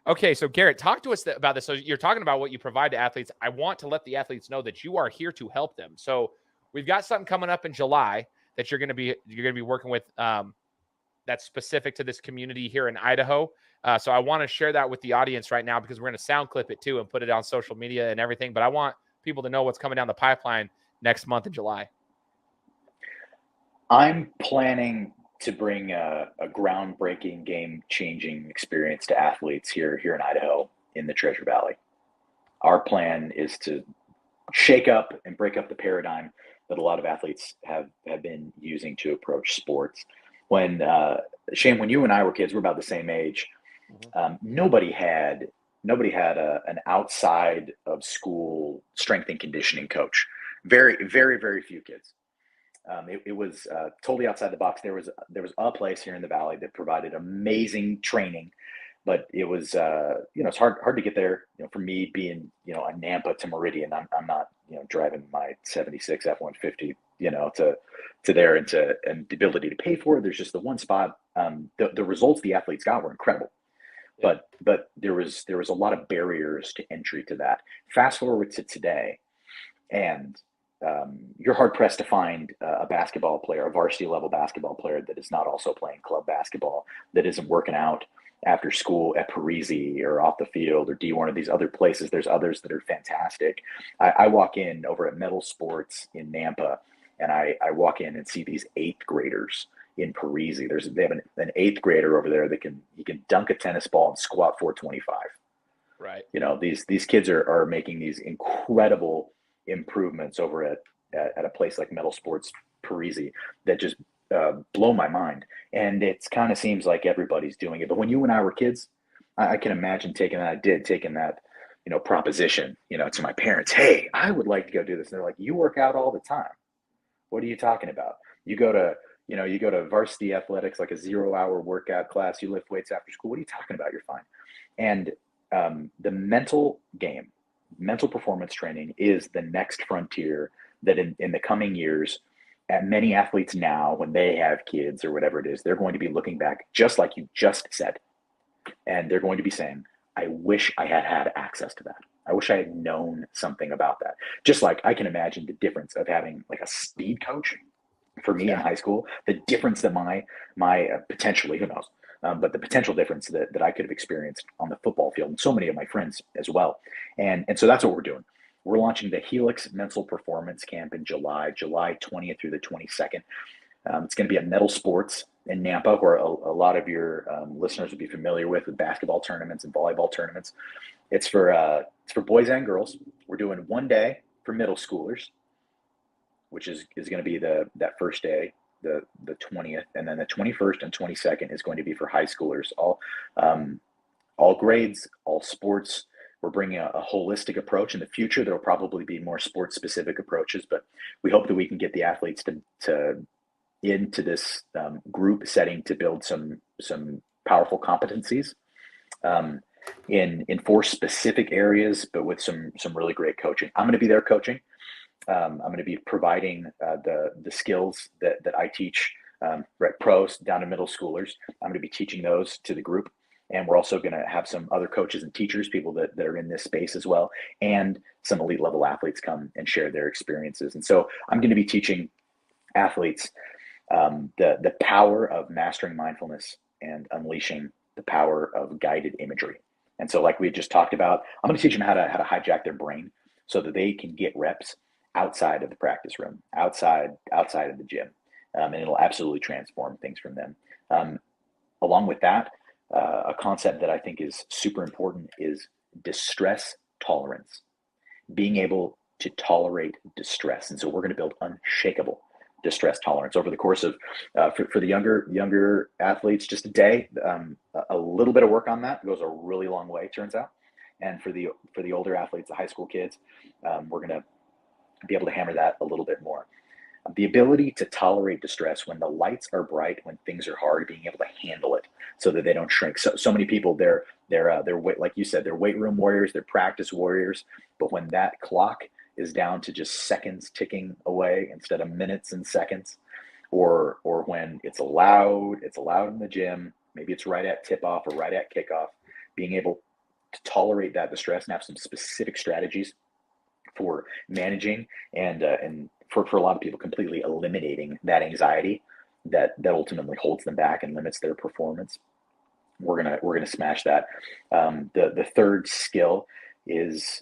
Okay, so Garrett, talk to us about this. So you're talking about what you provide to athletes. I want to let the athletes know that you are here to help them. So we've got something coming up in July that you're going to be working with. That's specific to this community here in Idaho. So I want to share that with the audience right now, because we're going to sound clip it too and put it on social media and everything. But I want people to know what's coming down the pipeline next month in July. I'm planning to bring a groundbreaking, game-changing experience to athletes here in Idaho in the Treasure Valley. Our plan is to shake up and break up the paradigm that a lot of athletes have been using to approach sports. When Shane, when you and I were kids, we're about the same age. Nobody had an outside of school strength and conditioning coach. Very, very, very few kids. It was totally outside the box. There was a place here in the valley that provided amazing training, but it was it's hard to get there. For me being a Nampa to Meridian, I'm not driving my '76 F-150 to there and the ability to pay for it. There's just the one spot. The results the athletes got were incredible, but there was a lot of barriers to entry to that. Fast forward to today, and you're hard pressed to find a basketball player, a varsity level basketball player, that is not also playing club basketball, that isn't working out after school at Parisi or off the field or D1 or these other places. There's others that are fantastic. I walk in over at Metal Sports in Nampa, and I walk in and see these 8th graders in Parisi. They have an 8th grader over there that can dunk a tennis ball and squat 425. Right. These kids are making these incredible improvements over at a place like Metal Sports Parisi that just blow my mind. And it kind of seems like everybody's doing it. But when you and I were kids, I can imagine taking that proposition to my parents. Hey, I would like to go do this. And they're like, you work out all the time. What are you talking about? You go to varsity athletics, like a 0-hour workout class. You lift weights after school. What are you talking about? You're fine. And the mental game, mental performance training is the next frontier that in the coming years, many athletes now, when they have kids or whatever it is, they're going to be looking back just like you just said. And they're going to be saying, I wish I had access to that. I wish I had known something about that. Just like I can imagine the difference of having a speed coach for me in high school, the difference that my potentially, who knows, but the potential difference that I could have experienced on the football field, and so many of my friends as well. And so that's what we're doing. We're launching the Helix Mental Performance Camp in July 20th through the 22nd. It's going to be at Metal Sports in Nampa, where a lot of your listeners will be familiar with basketball tournaments and volleyball tournaments. It's for boys and girls. We're doing one day for middle schoolers, which is going to be that first day. the 20th, and then the 21st and 22nd is going to be for high schoolers, all grades, all sports. We're bringing a holistic approach. In the future, there'll probably be more sports specific approaches, but we hope that we can get the athletes to into this group setting to build some powerful competencies in 4 specific areas, but with some really great coaching. I'm going to be there coaching. I'm going to be providing the skills that I teach pros down to middle schoolers. I'm going to be teaching those to the group. And we're also going to have some other coaches and teachers, people that are in this space as well, and some elite level athletes come and share their experiences. And so I'm going to be teaching athletes the power of mastering mindfulness and unleashing the power of guided imagery. And so, like we just talked about, I'm going to teach them how to hijack their brain so that they can get reps outside of the practice room, outside of the gym, and it'll absolutely transform things from them. Along with that, a concept that I think is super important is distress tolerance, being able to tolerate distress. And so we're going to build unshakable distress tolerance over the course of, for the younger athletes, just a day. A little bit of work on that goes a really long way, turns out. And for the older athletes, the high school kids, we're going to be able to hammer that a little bit more. The ability to tolerate distress when the lights are bright, when things are hard, being able to handle it so that they don't shrink. So many people, they're like you said, they're weight room warriors, they're practice warriors. But when that clock is down to just seconds ticking away instead of minutes and seconds, or when it's loud in the gym, maybe it's right at tip off or right at kickoff, being able to tolerate that distress and have some specific strategies for managing and for a lot of people completely eliminating that anxiety that ultimately holds them back and limits their performance. We're gonna smash that. The third skill is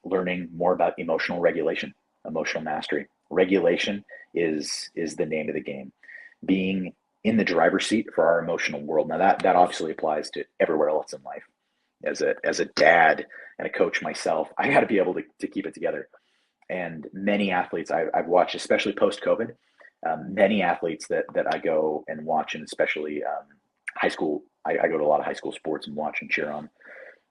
learning more about emotional regulation, emotional mastery. Regulation is the name of the game. Being in the driver's seat for our emotional world. Now that obviously applies to everywhere else in life. As a dad and a coach myself, I got to be able to keep it together. And many athletes I've watched, especially post-COVID, many athletes that I go and watch, and especially high school, I go to a lot of high school sports and watch and cheer on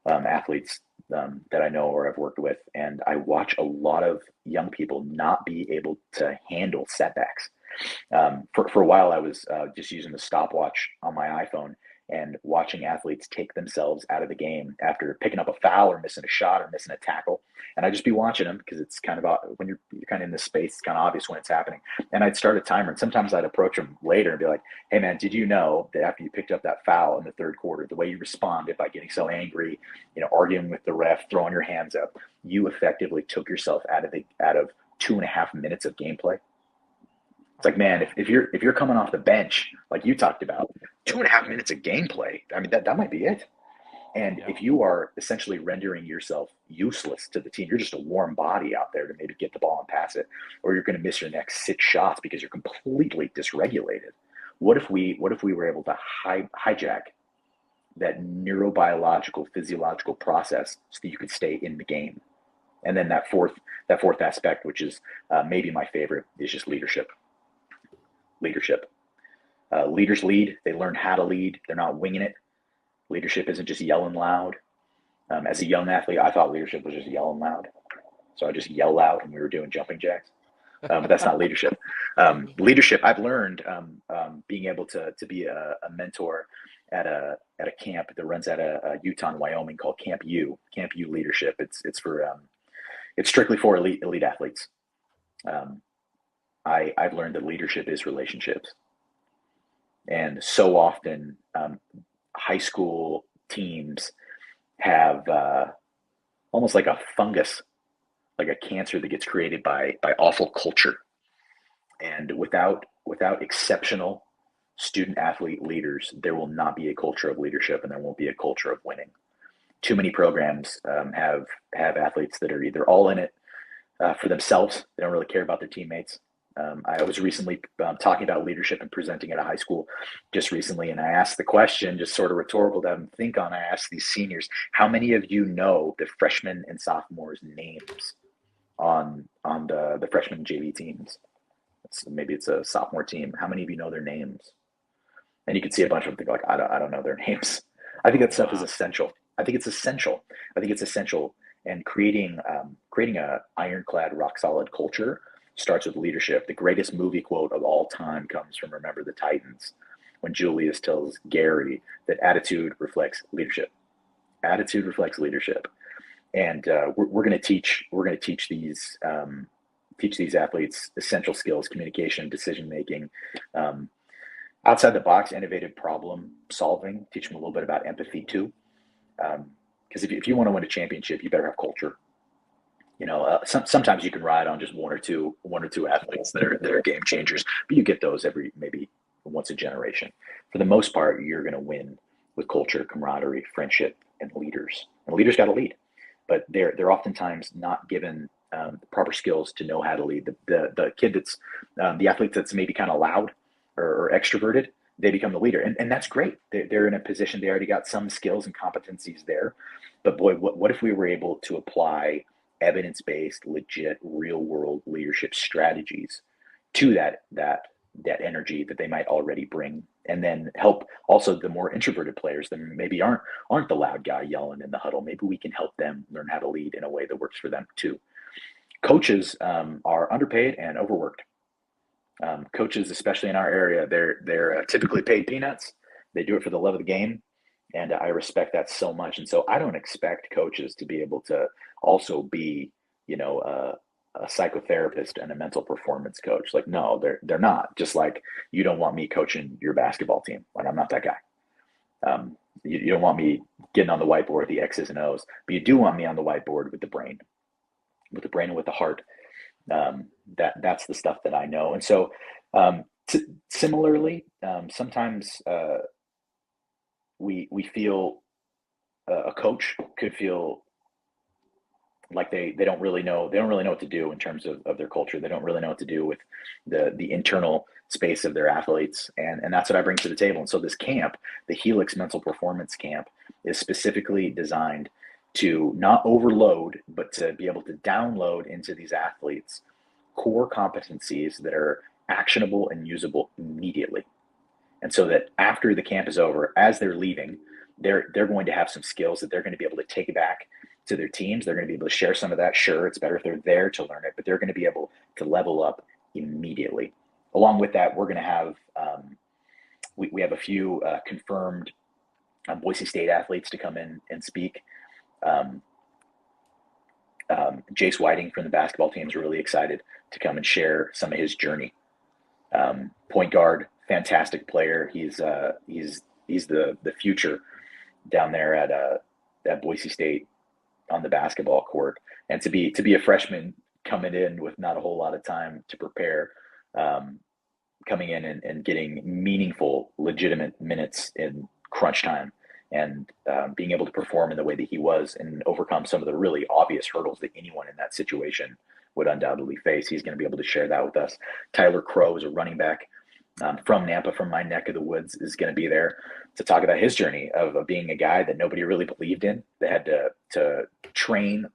athletes that I know or have worked with. And I watch a lot of young people not be able to handle setbacks. For a while, I was just using the stopwatch on my iPhone and watching athletes take themselves out of the game after picking up a foul or missing a shot or missing a tackle. And I'd just be watching them because it's kind of, when you're kind of in this space, it's kind of obvious when it's happening. And I'd start a timer, and sometimes I'd approach them later and be like, hey man, did you know that after you picked up that foul in the third quarter, the way you responded by getting so angry, arguing with the ref, throwing your hands up, you effectively took yourself out of 2.5 minutes of gameplay. It's like, man, if you're coming off the bench, like you talked about, 2.5 minutes of gameplay, I mean, that might be it. And if you are essentially rendering yourself useless to the team, you're just a warm body out there to maybe get the ball and pass it, or you're going to miss your next 6 shots because you're completely dysregulated. What if we were able to hijack that neurobiological, physiological process so that you could stay in the game? And then that fourth aspect, which is maybe my favorite, is just leadership. Leaders lead. They learn how to lead. They're not winging it. Leadership isn't just yelling loud. As a young athlete, I thought leadership was just yelling loud. So I just yell loud when we were doing jumping jacks. But that's not leadership. Leadership, I've learned being able to be a mentor at a camp that runs at a Utah and Wyoming called Camp U Leadership. It's strictly for elite athletes. I've learned that leadership is relationships. And so often, high school teams have almost like a fungus, like a cancer that gets created by awful culture. And without exceptional student athlete leaders, there will not be a culture of leadership, and there won't be a culture of winning. Too many programs have athletes that are either all in it for themselves. They don't really care about their teammates. I was recently talking about leadership and presenting at a high school just recently, and I asked the question, just sort of rhetorical to have them think on. I asked these seniors, how many of you know the freshmen and sophomores' names on the freshman JV teams? maybe it's a sophomore team. How many of you know their names? And you can see a bunch of them think like, I don't know their names. I think that stuff is essential. I think it's essential. I think it's essential. And creating a ironclad, rock solid culture starts with leadership. The greatest movie quote of all time comes from Remember the Titans, when Julius tells Gary that attitude reflects leadership. Attitude reflects leadership, and we're going to teach these athletes essential skills: communication, decision making, outside the box, innovative problem solving. Teach them a little bit about empathy too, because if you want to win a championship, you better have culture. Sometimes you can ride on just one or two athletes that are game changers, but you get those every maybe once a generation. For the most part, you're going to win with culture, camaraderie, friendship, and leaders. And leaders got to lead, but they're oftentimes not given the proper skills to know how to lead. The kid that's the athlete that's maybe kind of loud or extroverted, they become the leader, and that's great. They're in a position, they already got some skills and competencies there. But boy, what if we were able to apply evidence-based, legit, real-world leadership strategies to that energy that they might already bring, and then help also the more introverted players that maybe aren't the loud guy yelling in the huddle. Maybe we can help them learn how to lead in a way that works for them too. Coaches are underpaid and overworked. Coaches, especially in our area, they're typically paid peanuts. They do it for the love of the game, and I respect that so much. And so I don't expect coaches to be able to also be, a psychotherapist and a mental performance coach. Like, no, they're not. Just like you don't want me coaching your basketball team. Like, I'm not that guy. You don't want me getting on the whiteboard with the X's and O's, but you do want me on the whiteboard with the brain and with the heart. That's the stuff that I know. And so similarly, sometimes we feel a coach could feel like they don't really know what to do in terms of their culture. They don't really know what to do with the internal space of their athletes, and that's what I bring to the table. And so this camp, the Helix Mental Performance Camp, is specifically designed to not overload, but to be able to download into these athletes core competencies that are actionable and usable immediately. And so that after the camp is over, as they're leaving, they're going to have some skills that they're going to be able to take back to their teams. They're going to be able to share some of that. Sure, it's better if they're there to learn it, but they're going to be able to level up immediately. Along with that, we're going to have we have a few confirmed Boise State athletes to come in and speak. Jace Whiting from the basketball team is really excited to come and share some of his journey. Point guard, fantastic player. He's the future down there at Boise State on the basketball court. And to be a freshman coming in with not a whole lot of time to prepare, coming in and getting meaningful, legitimate minutes in crunch time, and being able to perform in the way that he was and overcome some of the really obvious hurdles that anyone in that situation would undoubtedly face. He's going to be able to share that with us. Tyler Crow is a running back from Nampa, from my neck of the woods, is going to be there to talk about his journey of being a guy that nobody really believed in, that had to train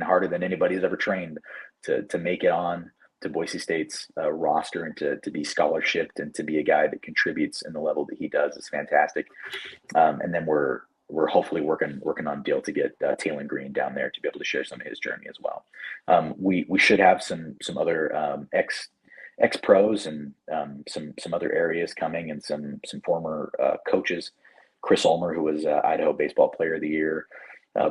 harder than anybody's ever trained to make it on to Boise State's roster, and to be scholarshiped, and to be a guy that contributes in the level that he does is fantastic. And then we're hopefully working on a deal to get Taylor Green down there to be able to share some of his journey as well. We should have some other ex pros and some other areas coming, and some former coaches. Chris Ulmer, who was Idaho Baseball Player of the Year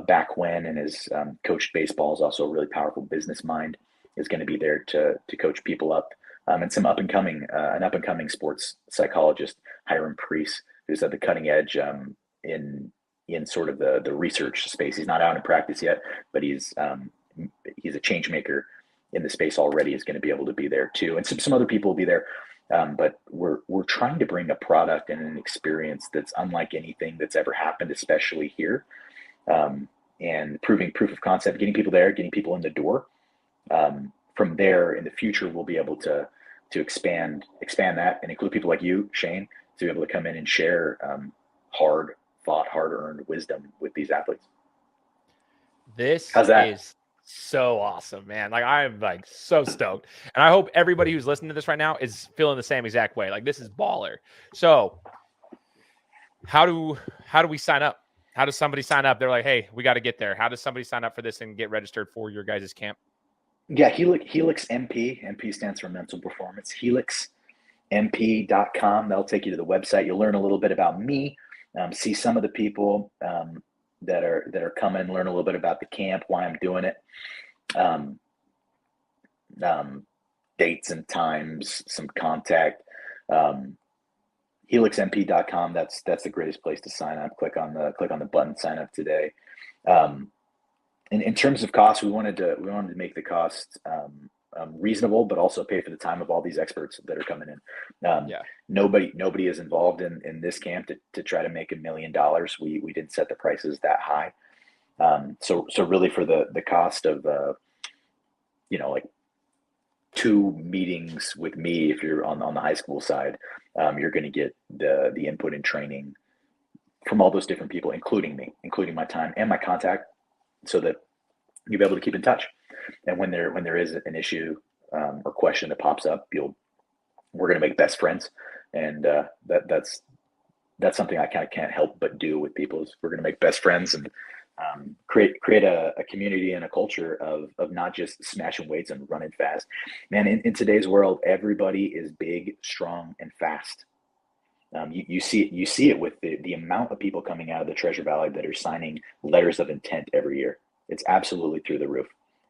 back when, and has coached baseball, is also a really powerful business mind, is going to be there to coach people up, and some an up and coming sports psychologist, Hiram Priest, who's at the cutting edge in sort of the research space. He's not out in practice yet, but he's a change maker in the space already, is going to be able to be there too. And some other people will be there. But we're trying to bring a product and an experience that's unlike anything that's ever happened, especially here. And proving proof of concept, getting people there, getting people in the door. From there, in the future, we'll be able to expand that and include people like you, Shane, to be able to come in and share hard-fought, hard-earned wisdom with these athletes. This How's that? is So awesome, man. Like, I'm like so stoked. And I hope everybody who's listening to this right now is feeling the same exact way. Like, this is baller. So how do we sign up? How does somebody sign up? They're like, hey, we got to get there. How does somebody sign up for this and get registered for your guys' camp? Yeah, Helix MP. MP stands for mental performance. HelixMP.com. That'll take you to the website. You'll learn a little bit about me, see some of the people that are coming, learn a little bit about the camp, why I'm doing it, um, dates and times, some contact. HelixMP.com. That's the greatest place to sign up. Click on the button, sign up today. Um, in terms of cost, we wanted to make the cost reasonable, but also pay for the time of all these experts that are coming in. Yeah. Nobody is involved in this camp to try to make $1 million. We didn't set the prices that high. So really for the cost of like 2 meetings with me, if you're on the high school side, you're going to get the input and training from all those different people, including me, including my time and my contact, so that you'll be able to keep in touch. And when there is an issue or question that pops up, we're going to make best friends. And that's something I kind of can't help but do with people. Is we're going to make best friends and create a community and a culture of not just smashing weights and running fast. Man, in today's world, everybody is big, strong, and fast. You see it with the amount of people coming out of the Treasure Valley that are signing letters of intent every year. It's absolutely through the roof.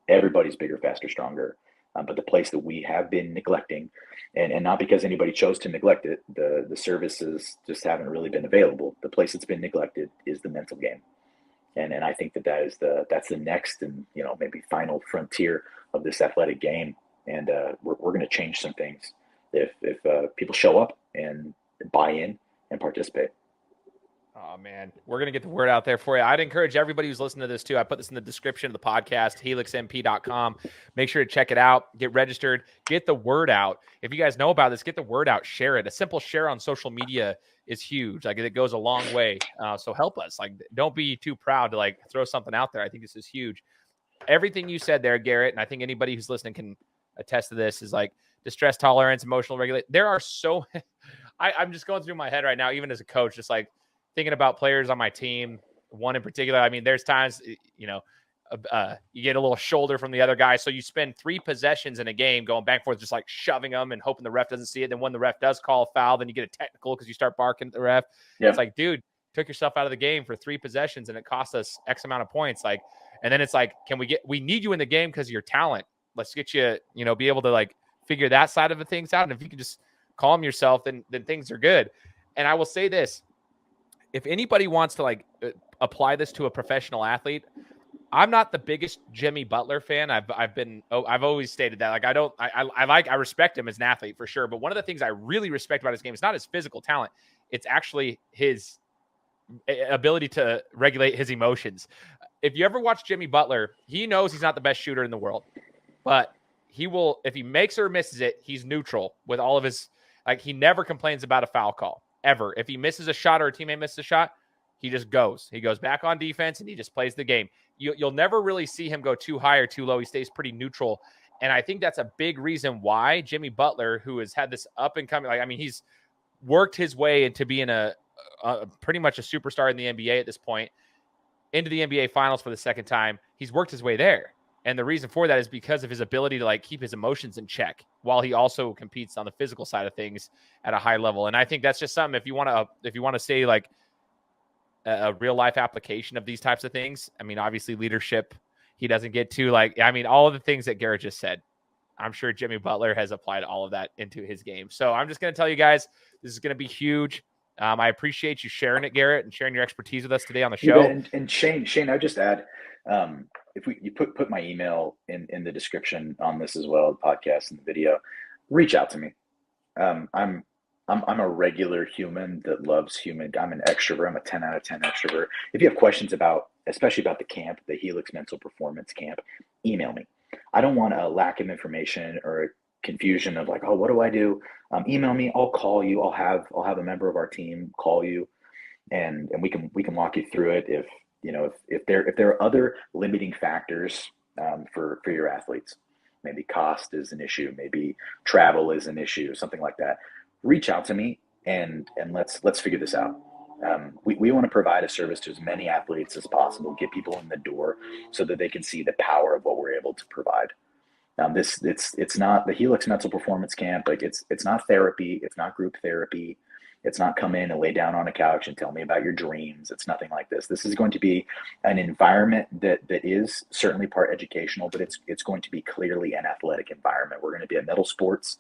Everybody's bigger, faster, stronger. But the place that we have been neglecting, and not because anybody chose to neglect it, the services just haven't really been available. The place that's been neglected is the mental game. And I think that's the next and maybe final frontier of this athletic game. And we're going to change some things if people show up and buy in and participate. Oh, man. We're going to get the word out there for you. I'd encourage everybody who's listening to this, too. I put this in the description of the podcast, helixmp.com. Make sure to check it out. Get registered. Get the word out. If you guys know about this, get the word out. Share it. A simple share on social media is huge. Like, it goes a long way. So help us. Like, don't be too proud to, like, throw something out there. I think this is huge. Everything you said there, Garrett, and I think anybody who's listening can attest to this, is like distress tolerance, emotional regulation. There are so I'm just going through my head right now, even as a coach, just like thinking about players on my team, one in particular. I mean, there's times, you get a little shoulder from the other guy. So you spend 3 possessions in a game going back and forth, just like shoving them and hoping the ref doesn't see it. Then when the ref does call a foul, then you get a technical because you start barking at the ref. Yeah. It's like, dude, took yourself out of the game for 3 possessions and it cost us X amount of points. Like, and then it's like, we need you in the game because of your talent. Let's get you, be able to like figure that side of the things out. And if you can just calm yourself, then things are good. And I will say this, if anybody wants to like apply this to a professional athlete, I'm not the biggest Jimmy Butler fan. I've always stated that. Like, I respect him as an athlete for sure. But one of the things I really respect about his game is not his physical talent. It's actually his ability to regulate his emotions. If you ever watch Jimmy Butler, he knows he's not the best shooter in the world, but he will, if he makes or misses it, he's neutral with all of his, like, he never complains about a foul call ever. If he misses a shot or a teammate misses a shot, he just goes. He goes back on defense and he just plays the game. You'll never really see him go too high or too low. He stays pretty neutral. And I think that's a big reason why Jimmy Butler, who has had this up and coming, he's worked his way into being a pretty much a superstar in the NBA at this point, into the NBA finals for the second time. He's worked his way there. And the reason for that is because of his ability to like keep his emotions in check while he also competes on the physical side of things at a high level. And I think that's just something, if you want to say like a real life application of these types of things. I mean, obviously leadership, he doesn't get to all of the things that Garrett just said. I'm sure Jimmy Butler has applied all of that into his game. So I'm just going to tell you guys, this is going to be huge. I appreciate you sharing it, Garrett, and sharing your expertise with us today on the show. And Shane, I'd just add, if you put my email in the description on this as well, the podcast and the video, reach out to me. I'm a regular human that loves human. I'm an extrovert. I'm a 10 out of 10 extrovert. If you have questions especially about the camp, the Helix Mental Performance Camp, email me. I don't want a lack of information or confusion of like, oh, what do I do? Email me. I'll call you. I'll have a member of our team call you, and we can walk you through it. If there are other limiting factors for your athletes. Maybe cost is an issue, maybe travel is an issue, something like that. Reach out to me and let's figure this out. We want to provide a service to as many athletes as possible, get people in the door so that they can see the power of what we're able to provide. It's not the Helix Mental Performance Camp. Like it's not therapy. It's not group therapy. It's not come in and lay down on a couch and tell me about your dreams. It's nothing like this. This is going to be an environment that is certainly part educational, but it's going to be clearly an athletic environment. We're going to be at Metal Sports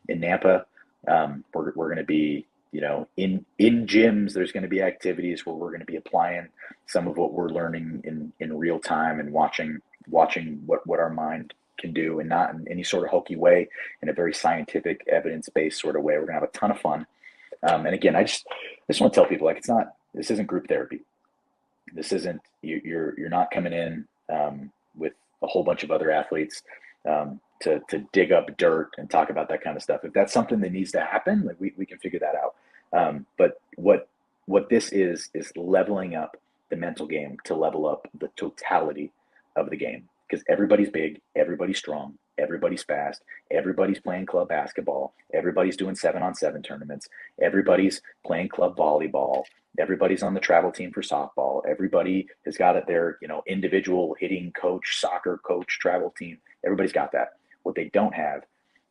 in Nampa. We're going to be, in gyms. There's going to be activities where we're going to be applying some of what we're learning in real time and watching what our mind can do, and not in any sort of hokey way, in a very scientific, evidence-based sort of way. We're gonna have a ton of fun. And again, I just want to tell people, like, this isn't group therapy. This isn't, you're not coming in with a whole bunch of other athletes to dig up dirt and talk about that kind of stuff. If that's something that needs to happen, like we can figure that out. But what this is leveling up the mental game to level up the totality of the game. Because everybody's big, everybody's strong, everybody's fast, everybody's playing club basketball, everybody's doing 7-on-7 tournaments, everybody's playing club volleyball, everybody's on the travel team for softball, everybody has got their individual hitting coach, soccer coach, travel team. Everybody's got that. What they don't have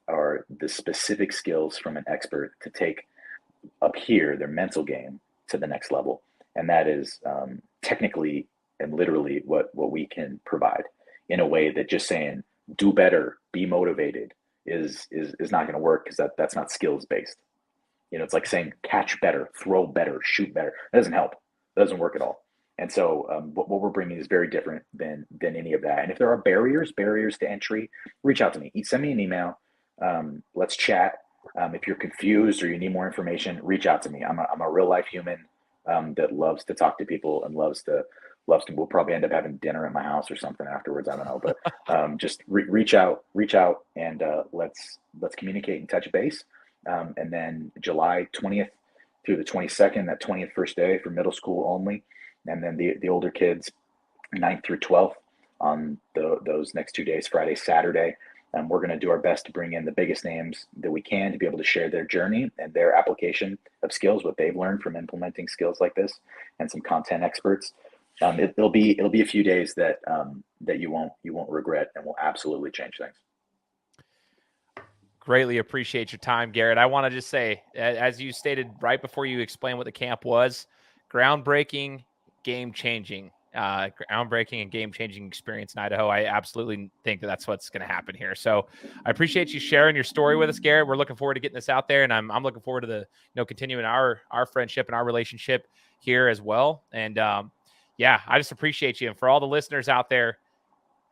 are the specific skills from an expert to take up here their mental game to the next level. And that is technically and literally what we can provide, in a way that just saying do better, be motivated is not going to work, because that's not skills based. It's like saying catch better, throw better, shoot better. That doesn't help. That doesn't work at all. And so what we're bringing is very different than any of that. And if there are barriers to entry, reach out to me. Send me an email. Let's chat. If you're confused or you need more information, reach out to me. I'm a real life human that loves to talk to people and loves to. We'll probably end up having dinner at my house or something afterwards. I don't know, but just reach out, and let's communicate and touch base. And then July 20th through the 22nd, that 20th first day for middle school only, and then the older kids 9th through 12th on those next 2 days, Friday, Saturday. And we're going to do our best to bring in the biggest names that we can to be able to share their journey and their application of skills, what they've learned from implementing skills like this, and some content experts. It'll be a few days that you won't regret, and will absolutely change things. Greatly appreciate your time, Garrett. I want to just say, as you stated right before you explained what the camp was, groundbreaking, game-changing and game-changing experience in Idaho. I absolutely think that's what's going to happen here. So I appreciate you sharing your story with us, Garrett. We're looking forward to getting this out there, and I'm looking forward to continuing our friendship and our relationship here as well. And yeah, I just appreciate you. And for all the listeners out there,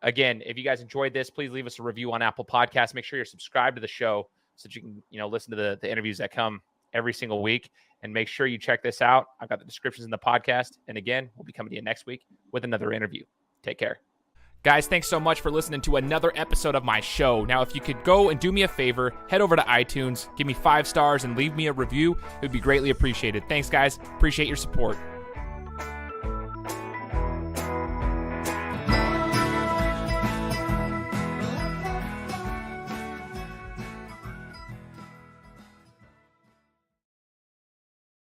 again, if you guys enjoyed this, please leave us a review on Apple Podcasts. Make sure you're subscribed to the show so that you can, listen to the interviews that come every single week. And make sure you check this out. I've got the descriptions in the podcast. And again, we'll be coming to you next week with another interview. Take care. Guys, thanks so much for listening to another episode of my show. Now, if you could go and do me a favor, head over to iTunes, give me 5 stars, and leave me a review. It would be greatly appreciated. Thanks, guys. Appreciate your support.